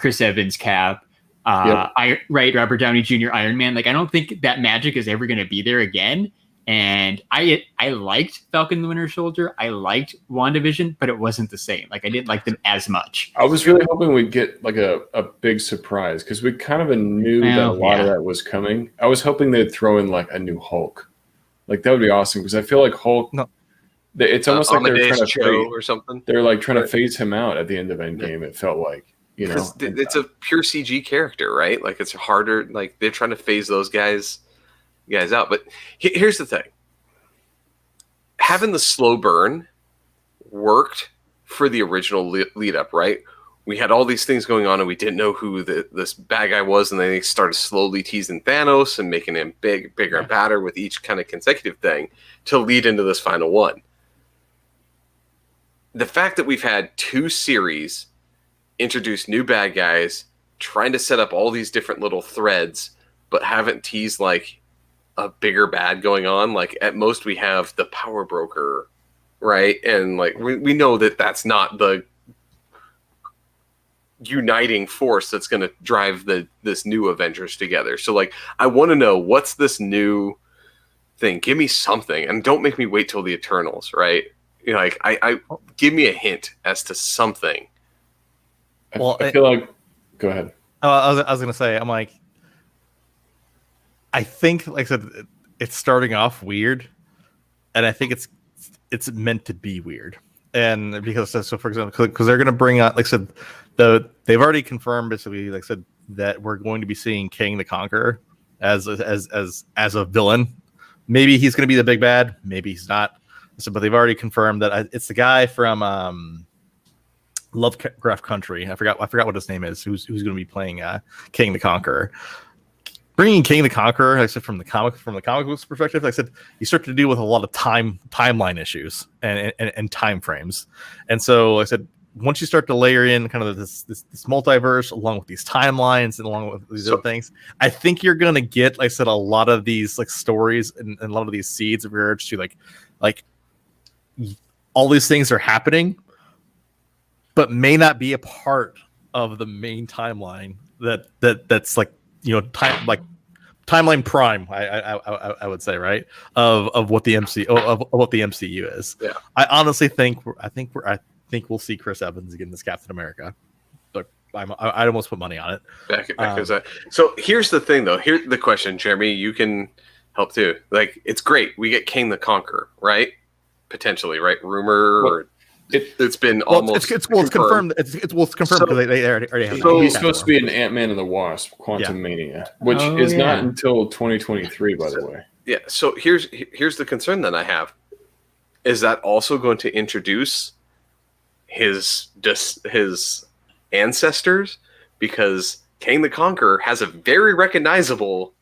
Chris Evans Cap, Robert Downey Jr. Iron Man. Like I don't think that magic is ever going to be there again. And I liked Falcon and the Winter Soldier. I liked WandaVision, but it wasn't the same. Like I didn't like them as much. I was really hoping we'd get like a big surprise because we kind of knew that a lot of that was coming. I was hoping they'd throw in like a new Hulk. Like that would be awesome because I feel like Hulk. No. It's almost like they're Amadeus trying to Cho or something. they're like trying to phase him out at the end of Endgame. It felt like Because it's a pure CG character, right? Like it's harder. Like they're trying to phase those guys out. But here's the thing: having the slow burn worked for the original lead up, right? We had all these things going on, and we didn't know who this bad guy was, and then they started slowly teasing Thanos and making him bigger and badder with each kind of consecutive thing to lead into this final one. The fact that we've had 2 series introduce new bad guys, trying to set up all these different little threads, but haven't teased like a bigger bad going on. Like at most we have the power broker, right? And like we know that that's not the uniting force that's going to drive this new Avengers together. So like I want to know what's this new thing. Give me something, and don't make me wait till the Eternals, right? Like I give me a hint as to something. I feel like. Go ahead. I was gonna say, I'm like, I think, like I said, it's starting off weird, and I think it's meant to be weird. And because, so for example, because they're gonna bring out, like I said, they've already confirmed basically, like I said, that we're going to be seeing King the Conqueror as a villain. Maybe he's going to be the big bad. Maybe he's not. So, but they've already confirmed that it's the guy from Lovecraft Country. I forgot what his name is. Who's going to be playing King the Conqueror? Bringing King the Conqueror, like I said, from the comic books perspective, like I said, you start to deal with a lot of timeline issues and time frames. And so, like I said, once you start to layer in kind of this multiverse along with these timelines and along with these other things, I think you're going to get, like I said, a lot of these like stories and a lot of these seeds of regards to like all these things are happening, but may not be a part of the main timeline that's like, you know, timeline prime. I would say, right, of what the MCU is. Yeah. I honestly think we'll see Chris Evans again as Captain America. But I almost put money on it. So here's the thing, though. Here's the question, Jeremy. You can help too. Like, it's great. We get King the Conqueror, right? Potentially, right? Rumor. Well, it's been almost it's confirmed. It's confirmed because they already have. So he's supposed to be an Ant-Man and the Wasp, Quantum Mania, which is not until 2023, by the way. Yeah. So here's the concern that I have. Is that also going to introduce his ancestors? Because King the Conqueror has a very recognizable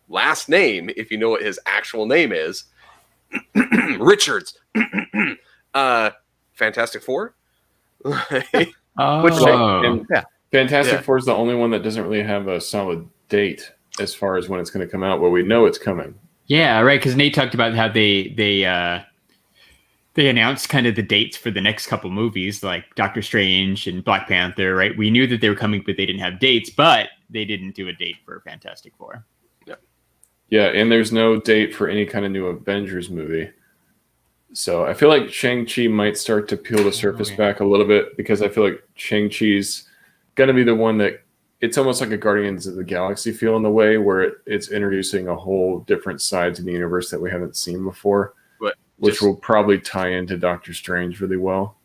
last name if you know what his actual name is. Richards. Fantastic Four. Fantastic Four is the only one that doesn't really have a solid date as far as when it's going to come out, but we know it's coming. Yeah, right. Because Nate talked about how they announced kind of the dates for the next couple movies, like Doctor Strange and Black Panther. Right, we knew that they were coming, but they didn't have dates. But they didn't do a date for Fantastic Four. Yeah, and there's no date for any kind of new Avengers movie. So I feel like Shang-Chi might start to peel the surface back a little bit, because I feel like Shang-Chi's going to be the one that it's almost like a Guardians of the Galaxy feel in the way where it's introducing a whole different side to the universe that we haven't seen before, which will probably tie into Doctor Strange really well.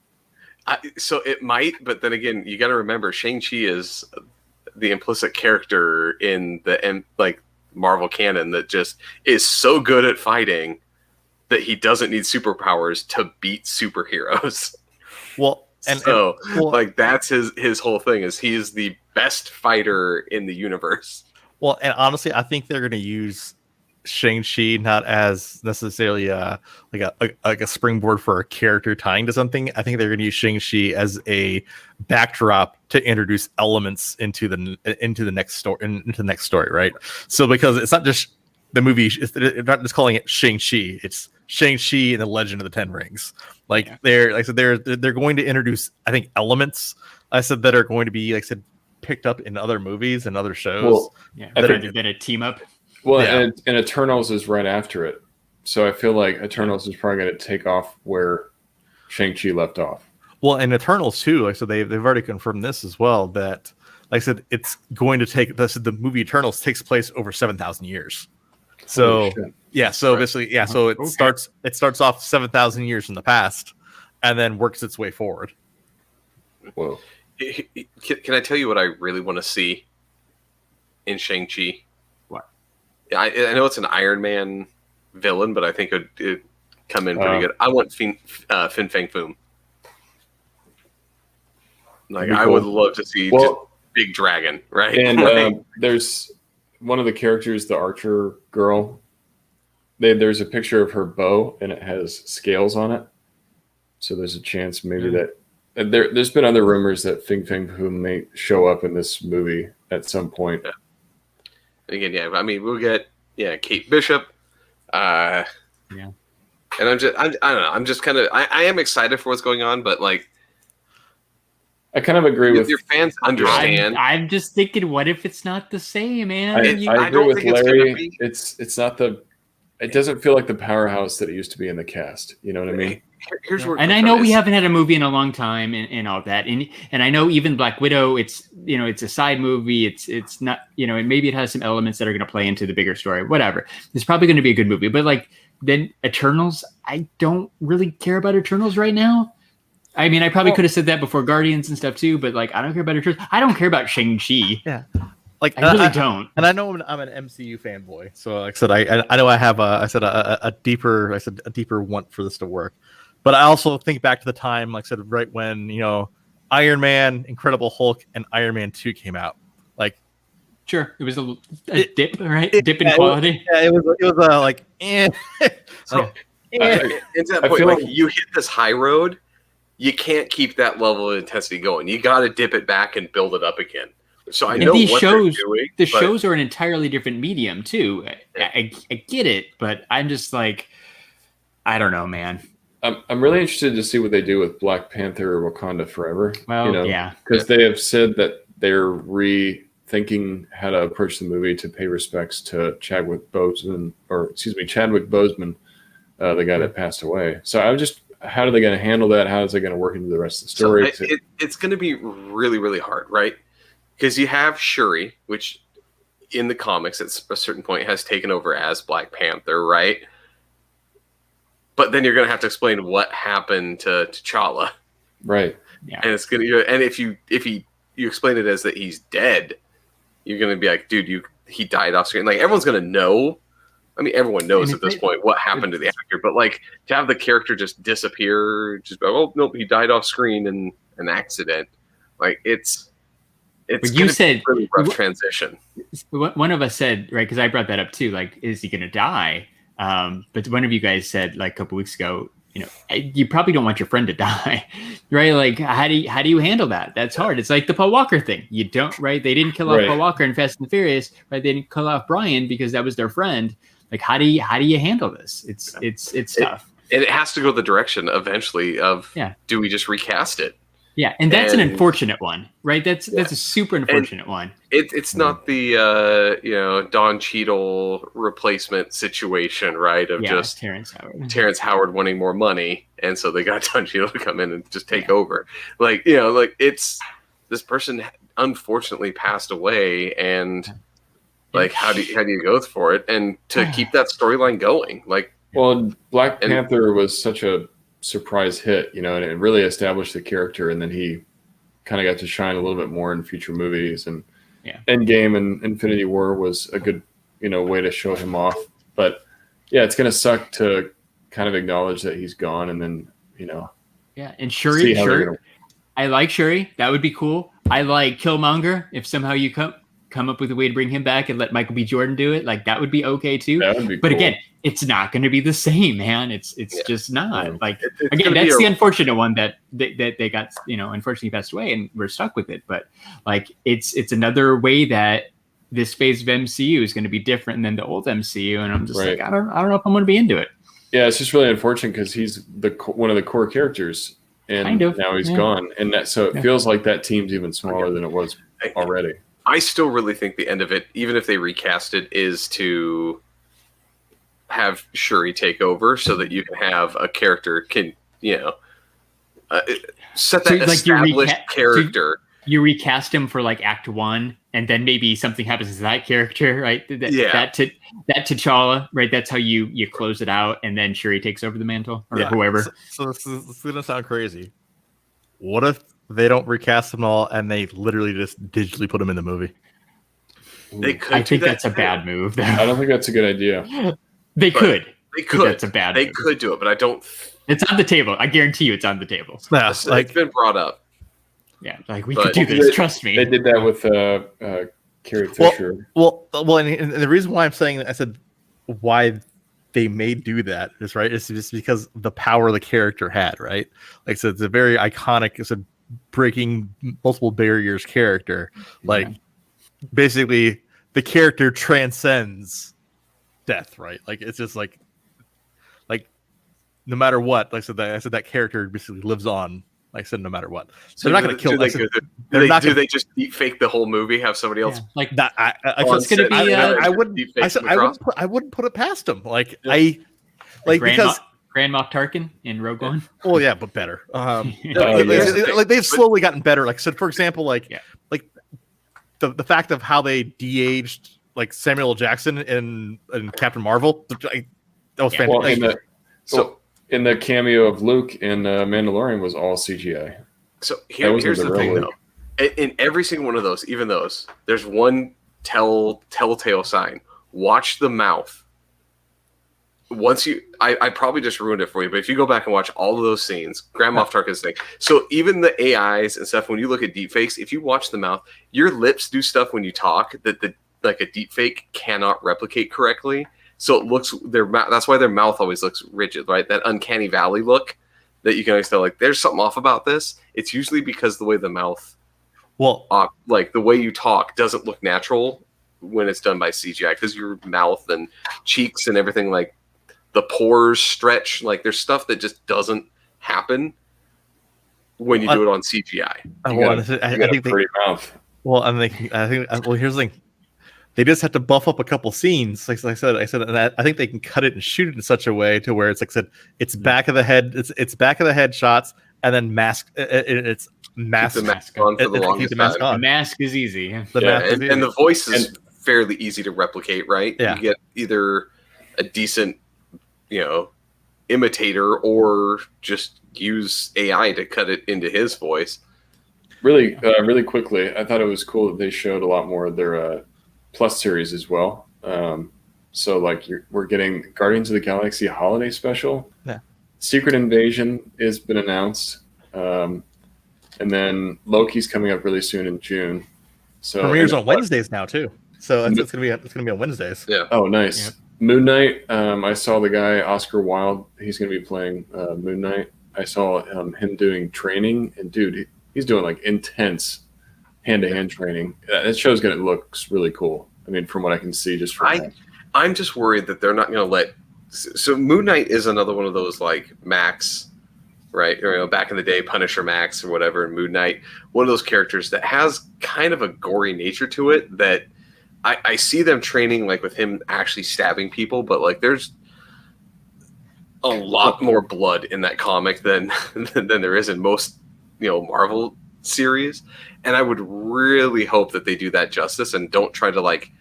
So it might, but then again, you got to remember Shang-Chi is the implicit character in the Marvel canon that just is so good at fighting that he doesn't need superpowers to beat superheroes. Well, that's his whole thing, is he is the best fighter in the universe. Well, and honestly, I think they're going to use Shang-Chi not as necessarily like a springboard for a character tying to something. I think they're going to use Shang-Chi as a backdrop to introduce elements into the next story, right? So because it's not just the movie, they're not just calling it Shang-Chi, it's Shang-Chi and the Legend of the Ten Rings. They're going to introduce, I think, elements that are going to be, like I said, picked up in other movies and other shows. Then a team up. Well, and Eternals is right after it. So I feel like Eternals is probably going to take off where Shang-Chi left off. Well, and Eternals too, like, so they've already confirmed this as well, that, like I said, it's going to take, the movie Eternals takes place over 7,000 years. So basically, so it starts off 7,000 years in the past and then works its way forward. Whoa. Can I tell you what I really want to see in Shang-Chi? What? Yeah, I know it's an Iron Man villain, but I think it'd come in pretty good. I want Fin Fang Foom. I would love to see just big dragon, right? And there's one of the characters, the archer girl. There's a picture of her bow, and it has scales on it. So there's a chance maybe that there's been other rumors that Fing Foom may show up in this movie at some point. And again, I mean, we'll get Kate Bishop. And I don't know. I'm just kind of I am excited for what's going on, but like, I kind of agree with your fans. Understand? I'm just thinking, what if it's not the same, man? I agree with Larry. It's not the. It doesn't feel like the powerhouse that it used to be in the cast. You know what I mean? Here's where and I know we haven't had a movie in a long time and all that. And I know even Black Widow, it's a side movie. It's not, and maybe it has some elements that are going to play into the bigger story, whatever. It's probably going to be a good movie. But like then Eternals, I don't really care about Eternals right now. I mean, I probably could have said that before Guardians and stuff too, but like, I don't care about Eternals. I don't care about Shang-Chi. Yeah. like I really don't. And I know I'm an MCU fanboy, so like I said, I know I have a deeper want for this to work. But I also think back to the time, like I said, right when Iron Man, Incredible Hulk, and Iron Man 2 came out. Like, sure, it was a dip, right? Dip in quality. It was like, eh. So, into that point, like you hit this high road, you can't keep that level of intensity going. You got to dip it back and build it up again. So I know these what shows, they're doing. The shows are an entirely different medium too. I get it, but I'm just like, I don't know, man. I'm really interested to see what they do with Black Panther or Wakanda Forever. Well, because they have said that they're rethinking how to approach the movie to pay respects to Chadwick Boseman, the guy that passed away. So how are they going to handle that? How is it going to work into the rest of the story? So it's going to be really, really hard, right? Because you have Shuri, which in the comics at a certain point has taken over as Black Panther, right? But then you're going to have to explain what happened to T'Challa, right? Yeah, and it's going to, and if you explain it as that he's dead, you're going to be like, dude, he died off screen. Like everyone's going to know. I mean, everyone knows at this point what happened to the actor, but like to have the character just disappear, nope, he died off screen in an accident. Like it's you said a really rough transition. One of us said, right, because I brought that up too. Like, is he going to die? But one of you guys said like a couple weeks ago, you probably don't want your friend to die, right? Like, how do you handle that? That's hard. It's like the Paul Walker thing. You don't, right? They didn't kill off Paul Walker in Fast and Furious, right? They didn't kill off Brian because that was their friend. Like, how do you handle this? It's tough. And it has to go the direction eventually of, do we just recast it? Yeah, and that's an unfortunate one, right? That's a super unfortunate one. It's not the Don Cheadle replacement situation, right? Of just Terrence Howard wanting more money, and so they got Don Cheadle to come in and just take over. Like it's this person unfortunately passed away, and like how do you go for it and to keep that storyline going? Like, well, Black Panther was such a surprise hit, and it really established the character, and then he kind of got to shine a little bit more in future movies, and Endgame and Infinity War was a good way to show him off. But it's gonna suck to kind of acknowledge that he's gone, and then and Shuri, I like Shuri, that would be cool. I like Killmonger. If somehow you come up with a way to bring him back and let Michael B. Jordan do it, like that would be okay too. That would be but cool. Again, it's not going to be the same, man. It's just not. Like, again, that's the unfortunate one that they got, unfortunately passed away, and we're stuck with it. But like, it's another way that this phase of MCU is going to be different than the old MCU, and I'm just like, I don't know if I'm going to be into it. Yeah, it's just really unfortunate because he's one of the core characters, and now he's gone, and so it feels like that team's even smaller than it was already. I still really think the end of it, even if they recast it, is to have Shuri take over so that you can have a character set that established character. So you recast him for like Act 1, and then maybe something happens to that character, right? That T'Challa, right? That's how you close it out, and then Shuri takes over the mantle or whoever. So this is gonna sound crazy. What if they don't recast them all and they literally just digitally put them in the movie? I think that's a bad move, though. I don't think that's a good idea. They could. That's a bad move. They could do it, but I don't. It's on the table. I guarantee you, it's on the table. Yeah, it's been brought up. Yeah, like we could do this. Trust me. They did that with Carrie Fisher. Well, and the reason why I'm saying that, I said why they may do that is it's just because the power the character had, right? Like, so it's a very iconic, it's a breaking multiple barriers character. Like, basically, the character transcends death, right? Like, it's just like no matter what, like I said, that character basically lives on. Like I said, no matter what. So they're not going to kill. Do they just deep fake the whole movie? Have somebody else like that? It's going to be. I wouldn't put it past them. Because Grand Moff Tarkin in Rogue One. Oh yeah, but better. Like they've slowly gotten better. Like, so for example, like the fact of how they de-aged like Samuel L. Jackson in Captain Marvel. That was fantastic. In the cameo of Luke in Mandalorian was all CGI. So here's the thing, though. In every single one of those, even those, there's one telltale sign. Watch the mouth. Once I probably just ruined it for you, but if you go back and watch all of those scenes, Grand Moff Tarkin's thing. So even the AIs and stuff, when you look at deepfakes, if you watch the mouth, your lips do stuff when you talk that like a deepfake cannot replicate correctly. So it looks that's why their mouth always looks rigid, right? That uncanny valley look that you can always tell, like, there's something off about this. It's usually because the way the mouth, like the way you talk, doesn't look natural when it's done by CGI, because your mouth and cheeks and everything, like the pores stretch, like there's stuff that just doesn't happen when you do it on CGI. I think a pretty mouth. Well, here's the thing. They just have to buff up a couple scenes. Like I said, and I think they can cut it and shoot it in such a way to where it's like I said, it's back of the head, it's back of the head shots, and then it's mask. Keep the mask on for the longest time. The mask is easy. And the voice is fairly easy to replicate, right? Yeah. You get either a decent, imitator, or just use AI to cut it into his voice. Really quickly, I thought it was cool that they showed a lot more of their Plus series as well. So like we're getting Guardians of the Galaxy holiday special. Yeah. Secret Invasion has been announced. And then Loki's coming up really soon in June. So premieres on Wednesdays now too. So it's gonna be on Wednesdays. Yeah. Oh, nice. Yeah. Moon Knight. I saw the guy Oscar Wilde. He's gonna be playing Moon Knight. I saw him doing training, and dude, he's doing like intense hand-to-hand training. That show's gonna look really cool. I mean, from what I can see, just from I'm just worried that they're not gonna let. So Moon Knight is another one of those like Max, right? Or, back in the day, Punisher Max or whatever, and Moon Knight, one of those characters that has kind of a gory nature to it. That I see them training like with him actually stabbing people, but like there's a lot more blood in that comic than there is in most Marvel series. And I would really hope that they do that justice and don't try to like,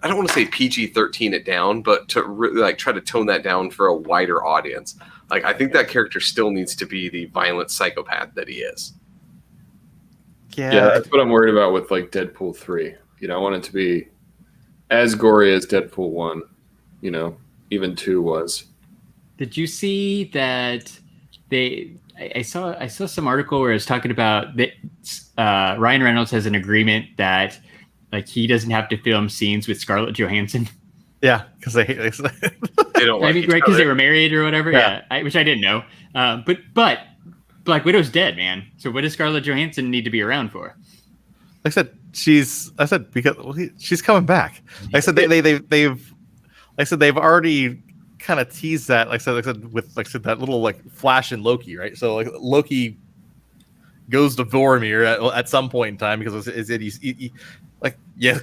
I don't want to say PG-13 it down, but to really like try to tone that down for a wider audience. Like, I think that character still needs to be the violent psychopath that he is. Yeah, that's what I'm worried about with like Deadpool 3. I want it to be as gory as Deadpool 1, even 2 was. Did you see that I saw some article where it was talking about that Ryan Reynolds has an agreement that like he doesn't have to film scenes with Scarlett Johansson. Yeah, because they don't like each right, because other. they were married or whatever. Yeah, which I didn't know. But Black Widow's dead, man. So what does Scarlett Johansson need to be around for? Like I said, she's coming back. Like I said, they've already kind of teased that. Like I said, with that little like flash in Loki, right? So like Loki goes to Vormir at some point in time because he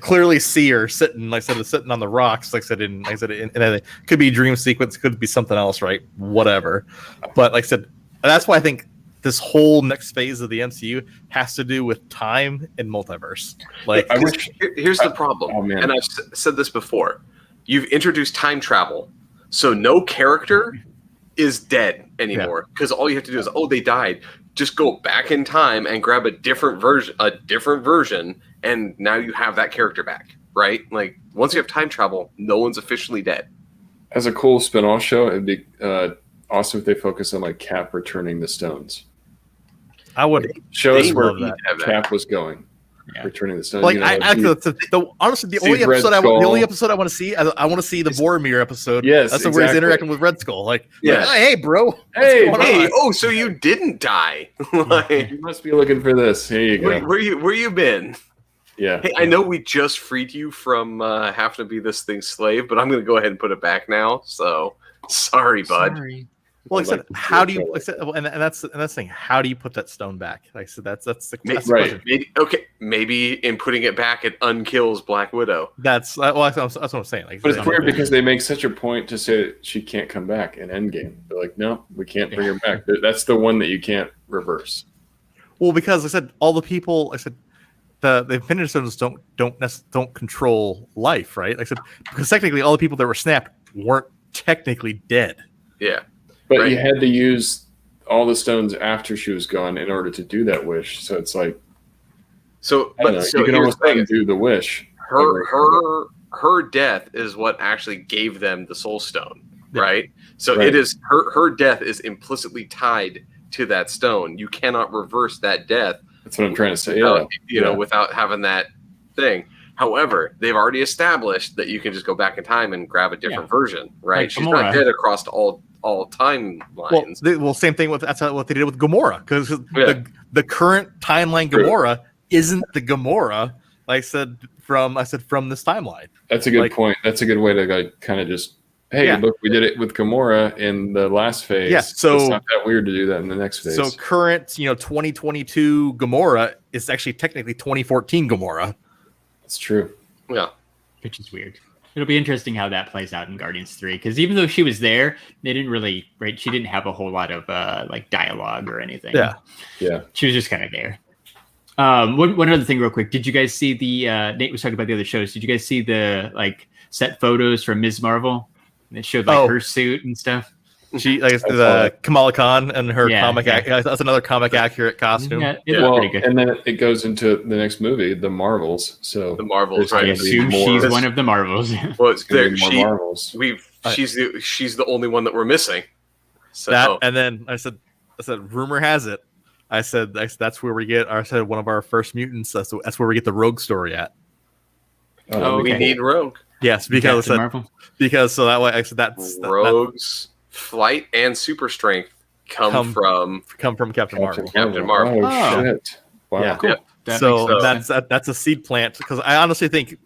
clearly see her sitting on the rocks. And it could be a dream sequence, could be something else, right? Whatever. But like I said, that's why I think this whole next phase of the MCU has to do with time and multiverse. Like, here's the problem, and I've said this before: you've introduced time travel, so no character is dead anymore because all you have to do is, they died. Just go back in time and grab a different version, and now you have that character back, right? Like, once you have time travel, no one's officially dead. As a cool spin-off show, it'd be awesome if they focus on like Cap returning the stones. I would show us where Cap was going, returning the stones. Like, honestly, the only episode I want to see, I want to see the Boromir episode. Yes, that's where he's interacting with Red Skull. Like, hey, bro, hey, so you didn't die? You must be looking for this. Here you go. Where you been? Yeah. Hey, I know we just freed you from having to be this thing's slave, but I'm going to go ahead and put it back now. So sorry, bud. Sorry. Well, like I said, how do you? And that's the thing. How do you put that stone back? Like I said, that's the question. Maybe in putting it back, it unkills Black Widow. That's what I'm saying. Like, but it's weird because they make such a point to say that she can't come back in Endgame. They're like, no, we can't bring her back. That's the one that you can't reverse. Well, because I said all the people. I said the Infinity Stones don't control life, right? Like I said, because technically all the people that were snapped weren't technically dead. Yeah. But you had to use all the stones after she was gone in order to do that wish. So it's like, you can almost undo the wish. her death is what actually gave them the Soul Stone, right? So Right. it is her death is implicitly tied to that stone. You cannot reverse that death. That's what I'm trying to say. Without, Yeah. without having that thing. However, they've already established that you can just go back in time and grab a different version, right? Like She's Gamora. not dead across all timelines. Well, same thing with that's what they did with Gamora, because the current timeline Gamora isn't the Gamora I said from this timeline. That's a good point. That's a good way to kind of just, hey, look, we did it with Gamora in the last phase. Yeah, so it's not that weird to do that in the next phase. So current, 2022 Gamora is actually technically 2014 Gamora. That's true. Yeah. Which is weird. It'll be interesting how that plays out in Guardians 3, because even though she was there, they didn't really, right? She didn't have a whole lot of like dialogue or anything. Yeah. She was just kind of there. One other thing real quick. Did you guys see Nate was talking about the other shows. Did you guys see the like set photos from Ms. Marvel? It showed like her suit and stuff. She the Kamala Khan and her comic. That's another comic accurate costume. Yeah, it looked pretty good. And then it goes into the next movie, the Marvels. So the Marvels, I right? assume she's one of the Marvels. Well, it's there. Marvels. She's the only one that we're missing. So That, and then I said, rumor has it. I said that's where we get. I said one of our first mutants. That's where we get the Rogue story at. we need Rogue. Yes, because so that way I said Rogue's flight and super strength come from Captain Marvel. Captain Marvel. Oh, shit! Wow. Yeah. Yeah. So that's a seed plant, because I honestly think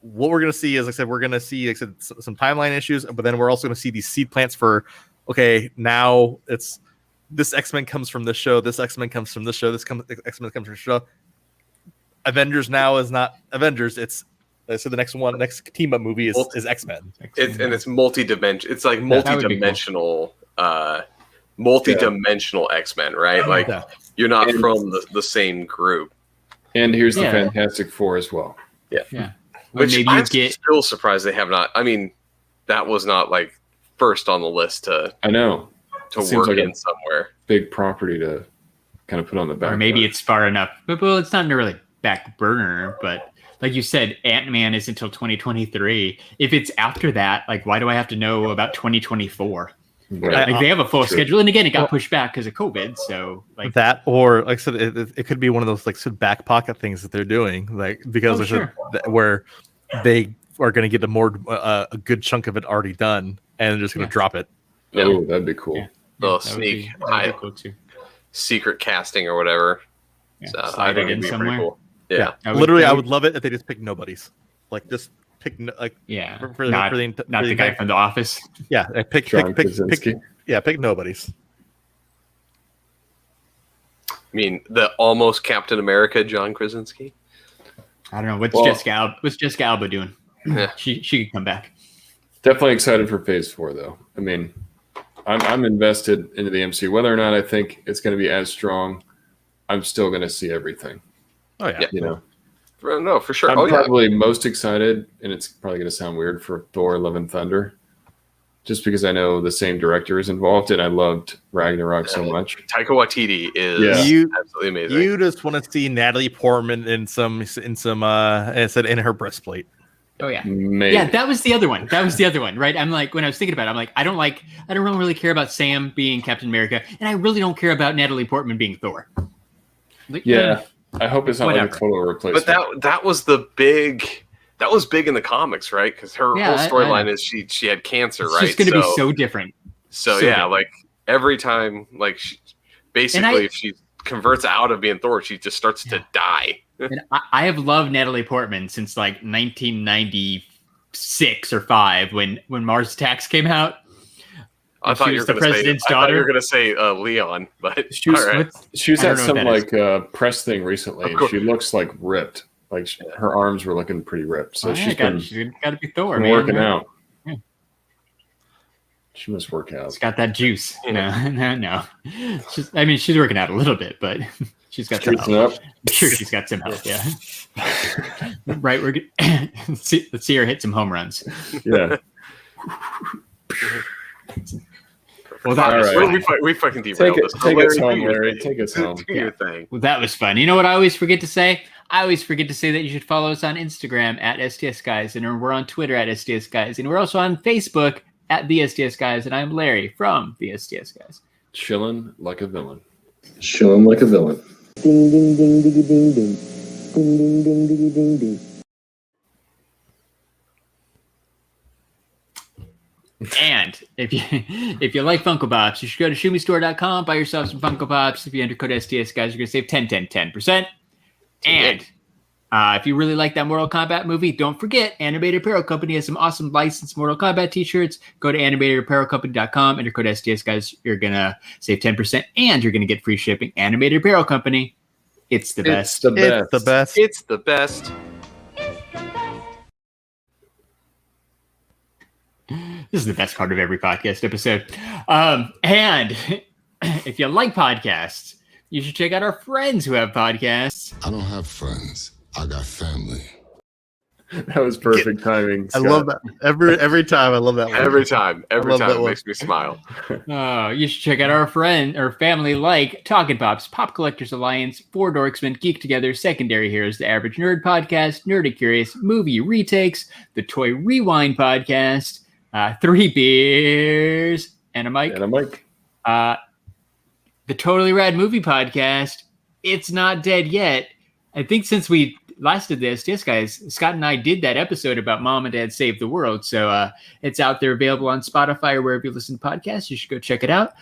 what we're going to see is, like I said, we're going to see, like I said, some timeline issues, but then we're also going to see these seed plants for, okay, now it's this X-Men comes from this show, this X-Men comes from this show, X-Men comes from this show. Avengers now is not Avengers, it's so the next team up movie is X-Men. It's multi-dimensional. It's like multi-dimensional, multi-dimensional X-Men, right? Like you're not from the same group. And here's the Fantastic Four as well. Yeah. Which I'm still surprised they have not. I mean, that was not like first on the list to work like in somewhere. Big property to kind of put on the back. Or maybe it's far enough. But well, it's not really back burner, but like you said, Ant-Man is until 2023. If it's after that, like, why do I have to know about 2024? Right. Like they have a full schedule, and again, it got pushed back because of COVID. So like that, or like I said, it could be one of those like back pocket things that they're doing, like because where they are going to get a good chunk of it already done, and they're just going to drop it. Yeah. Oh, that'd be cool. Little sneak, that'd be cool too. Secret casting or whatever. Yeah, so slide I think it it'd in be somewhere. pretty cool. Yeah. Literally, I would love it if they just pick nobodies. Like just pick not the the guy from The Office. Yeah, pick nobodies. I mean, the almost Captain America, John Krasinski. I don't know what's Jessica Alba doing. Yeah. She could come back. Definitely excited for Phase 4, though. I mean, I'm invested into the MCU. Whether or not I think it's going to be as strong, I'm still going to see everything. Oh yeah, you know. No, for sure. I'm probably most excited, and it's probably going to sound weird, for Thor: Love and Thunder, just because I know the same director is involved, and I loved Ragnarok so much. Taika Waititi is absolutely amazing. You just want to see Natalie Portman in her breastplate. Oh yeah, maybe. Yeah. That was the other one. Right? I'm like, when I was thinking about it, I'm like, I don't really care about Sam being Captain America, and I really don't care about Natalie Portman being Thor. Like, I hope it's not like a total replacement. But that was big in the comics, right? Because her whole storyline is she had cancer, right? It's just going to be so different. So different. Like every time, like if she converts out of being Thor, she just starts to die. And I have loved Natalie Portman since like 1996 or 5 when Mars Attacks came out. I thought you were going to say Leon, but she was at some like press thing recently, and she looks like ripped. Like her arms were looking pretty ripped. So she's got to be Thor, been man. working out. Yeah. She must work out. She's got that juice. No. She's working out a little bit, but she's got some help. I'm sure she's got some help. Yeah. Right. Let's see her hit some home runs. Yeah. Well, that was All right. fun. we fucking derailed this. Take us do home, your Larry. thing. Take us home. Do your thing. Well, that was fun. You know what I always forget to say? I always forget to say that you should follow us on Instagram at STS Guys, and we're on Twitter at STS Guys, and we're also on Facebook at the STS Guys, and I'm Larry from the STS Guys. Chilling like a villain. Chilling like a villain. Ding ding ding diggy ding ding. Ding ding ding diggy ding ding. And if you like Funko Pops, you should go to shumistore.com, buy yourself some Funko Pops. If you enter code STS Guys, you're going to save 10%. And if you really like that Mortal Kombat movie, don't forget, Animated Apparel Company has some awesome licensed Mortal Kombat t-shirts. Go to animatedapparelcompany.com, enter code STS Guys. You're going to save 10%, and you're going to get free shipping. Animated Apparel Company, it's the best. It's the best. It's the best. This is the best part of every podcast episode. And if you like podcasts, you should check out our friends who have podcasts. I don't have friends. I got family. That was perfect timing. I Scott. love that every time. I love that one. Every time love it that one. makes me smile. You should check out our friend or family like Talking Pops, Pop Collectors Alliance, Four Dorksmen, Geek Together, Secondary Heroes, The Average Nerd Podcast, Nerdy Curious, Movie Retakes, The Toy Rewind Podcast, Three Beers, and a mic. The Totally Rad Movie Podcast, It's Not Dead Yet. I think since we last did the STS Guys, Scott and I did that episode about Mom and Dad Save the World. So it's out there available on Spotify or wherever you listen to podcasts. You should go check it out.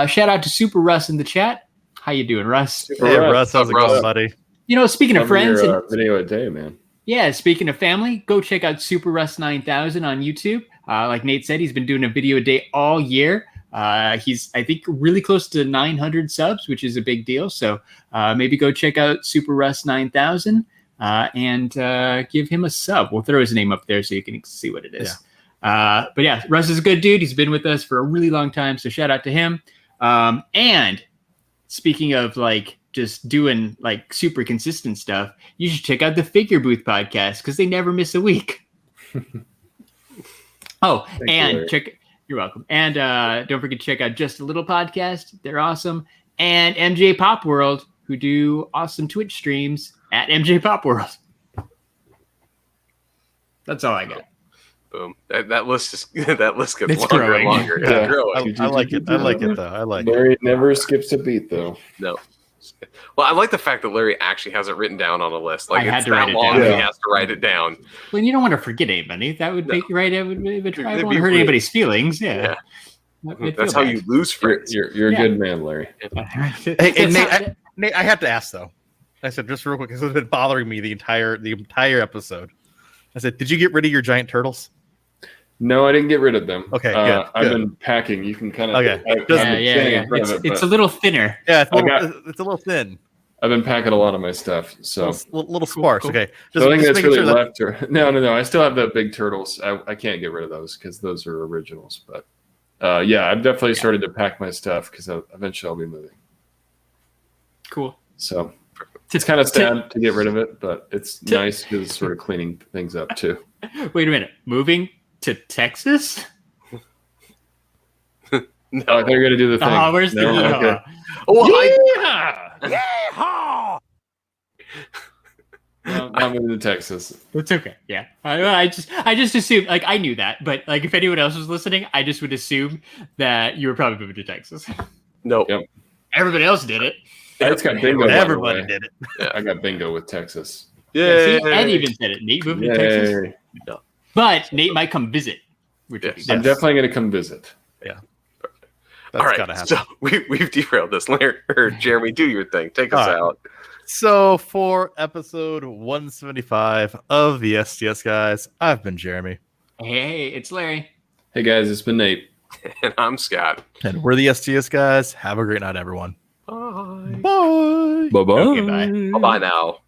Shout out to Super Russ in the chat. How you doing, Russ? Hey, Russ, how's it Russ? going, buddy? You know, speaking of friends, Your, video a day, man. yeah, speaking of family, go check out Super Russ 9000 on YouTube. Like Nate said, he's been doing a video a day all year. He's, I think, really close to 900 subs, which is a big deal. So maybe go check out Super Russ 9000 and give him a sub. We'll throw his name up there so you can see what it is. Yeah. But yeah, Russ is a good dude. He's been with us for a really long time. So shout out to him. And speaking of like just doing like super consistent stuff, you should check out the Figure Booth podcast because they never miss a week. You're welcome. And don't forget to check out Just a Little Podcast. They're awesome. And MJ Pop World, who do awesome Twitch streams at MJ Pop World. That's all I got. Boom. That list gets It's longer growing. and longer. Yeah. It's growing. I like it. I like it, though. I like it. Larry never skips a beat, though. No. Well, I like the fact that Larry actually has it written down on a list. Like I had it's to that write it long down. that he Yeah. has to write it down. Well, you don't want to forget anybody. That would make you right. I don't It'd want be to hurt weird. anybody's feelings. Yeah. Yeah. I'd feel That's how bad. you lose friends. You're a Yeah. good man, Larry. Hey, It's Nate, not- Nate, I have to ask though. I said just real quick because it's been bothering me the entire episode. I said, did you get rid of your giant turtles? No, I didn't get rid of them. Okay, good, I've good. been packing. You can kind of. Okay. Yeah. It's a little thinner. Yeah, it's a I little, got- it's a little thin, I've been packing a lot of my stuff, so little sparse. cool. Okay, the only thing that's making really sure that- left are no. I still have the big turtles. I can't get rid of those because those are originals. But yeah, I've definitely started to pack my stuff because eventually I'll be moving. Cool. So it's kind of sad to get rid of it, but it's nice because it's sort of cleaning things up too. Wait a minute. Moving to Texas? No. Oh, I thought you were gonna do the thing. Oh, where's No? the? Okay. No, I'm moving to Texas. It's okay. Yeah. I just assumed, like, I knew that, but like, if anyone else was listening, I just would assume that you were probably moving to Texas. Nope. Yep. Everybody else did it. I just got bingo. by the Everybody way. did it. I got bingo with Texas. Yeah. See, Ed even said it. Nate moving to Texas. Yay. But Nate might come visit. Which would be Yes. I'm nice. definitely gonna come visit. That's All right. gotta happen. So we've derailed this. Larry, or Jeremy, do your thing. Take us All right. out. So for episode 175 of the STS Guys, I've been Jeremy, Hey, it's Larry. Hey guys, it's been Nate. And I'm Scott. and we're the STS Guys. Have a great night, everyone. Bye. Bye. Bye bye. Okay, bye. Bye now.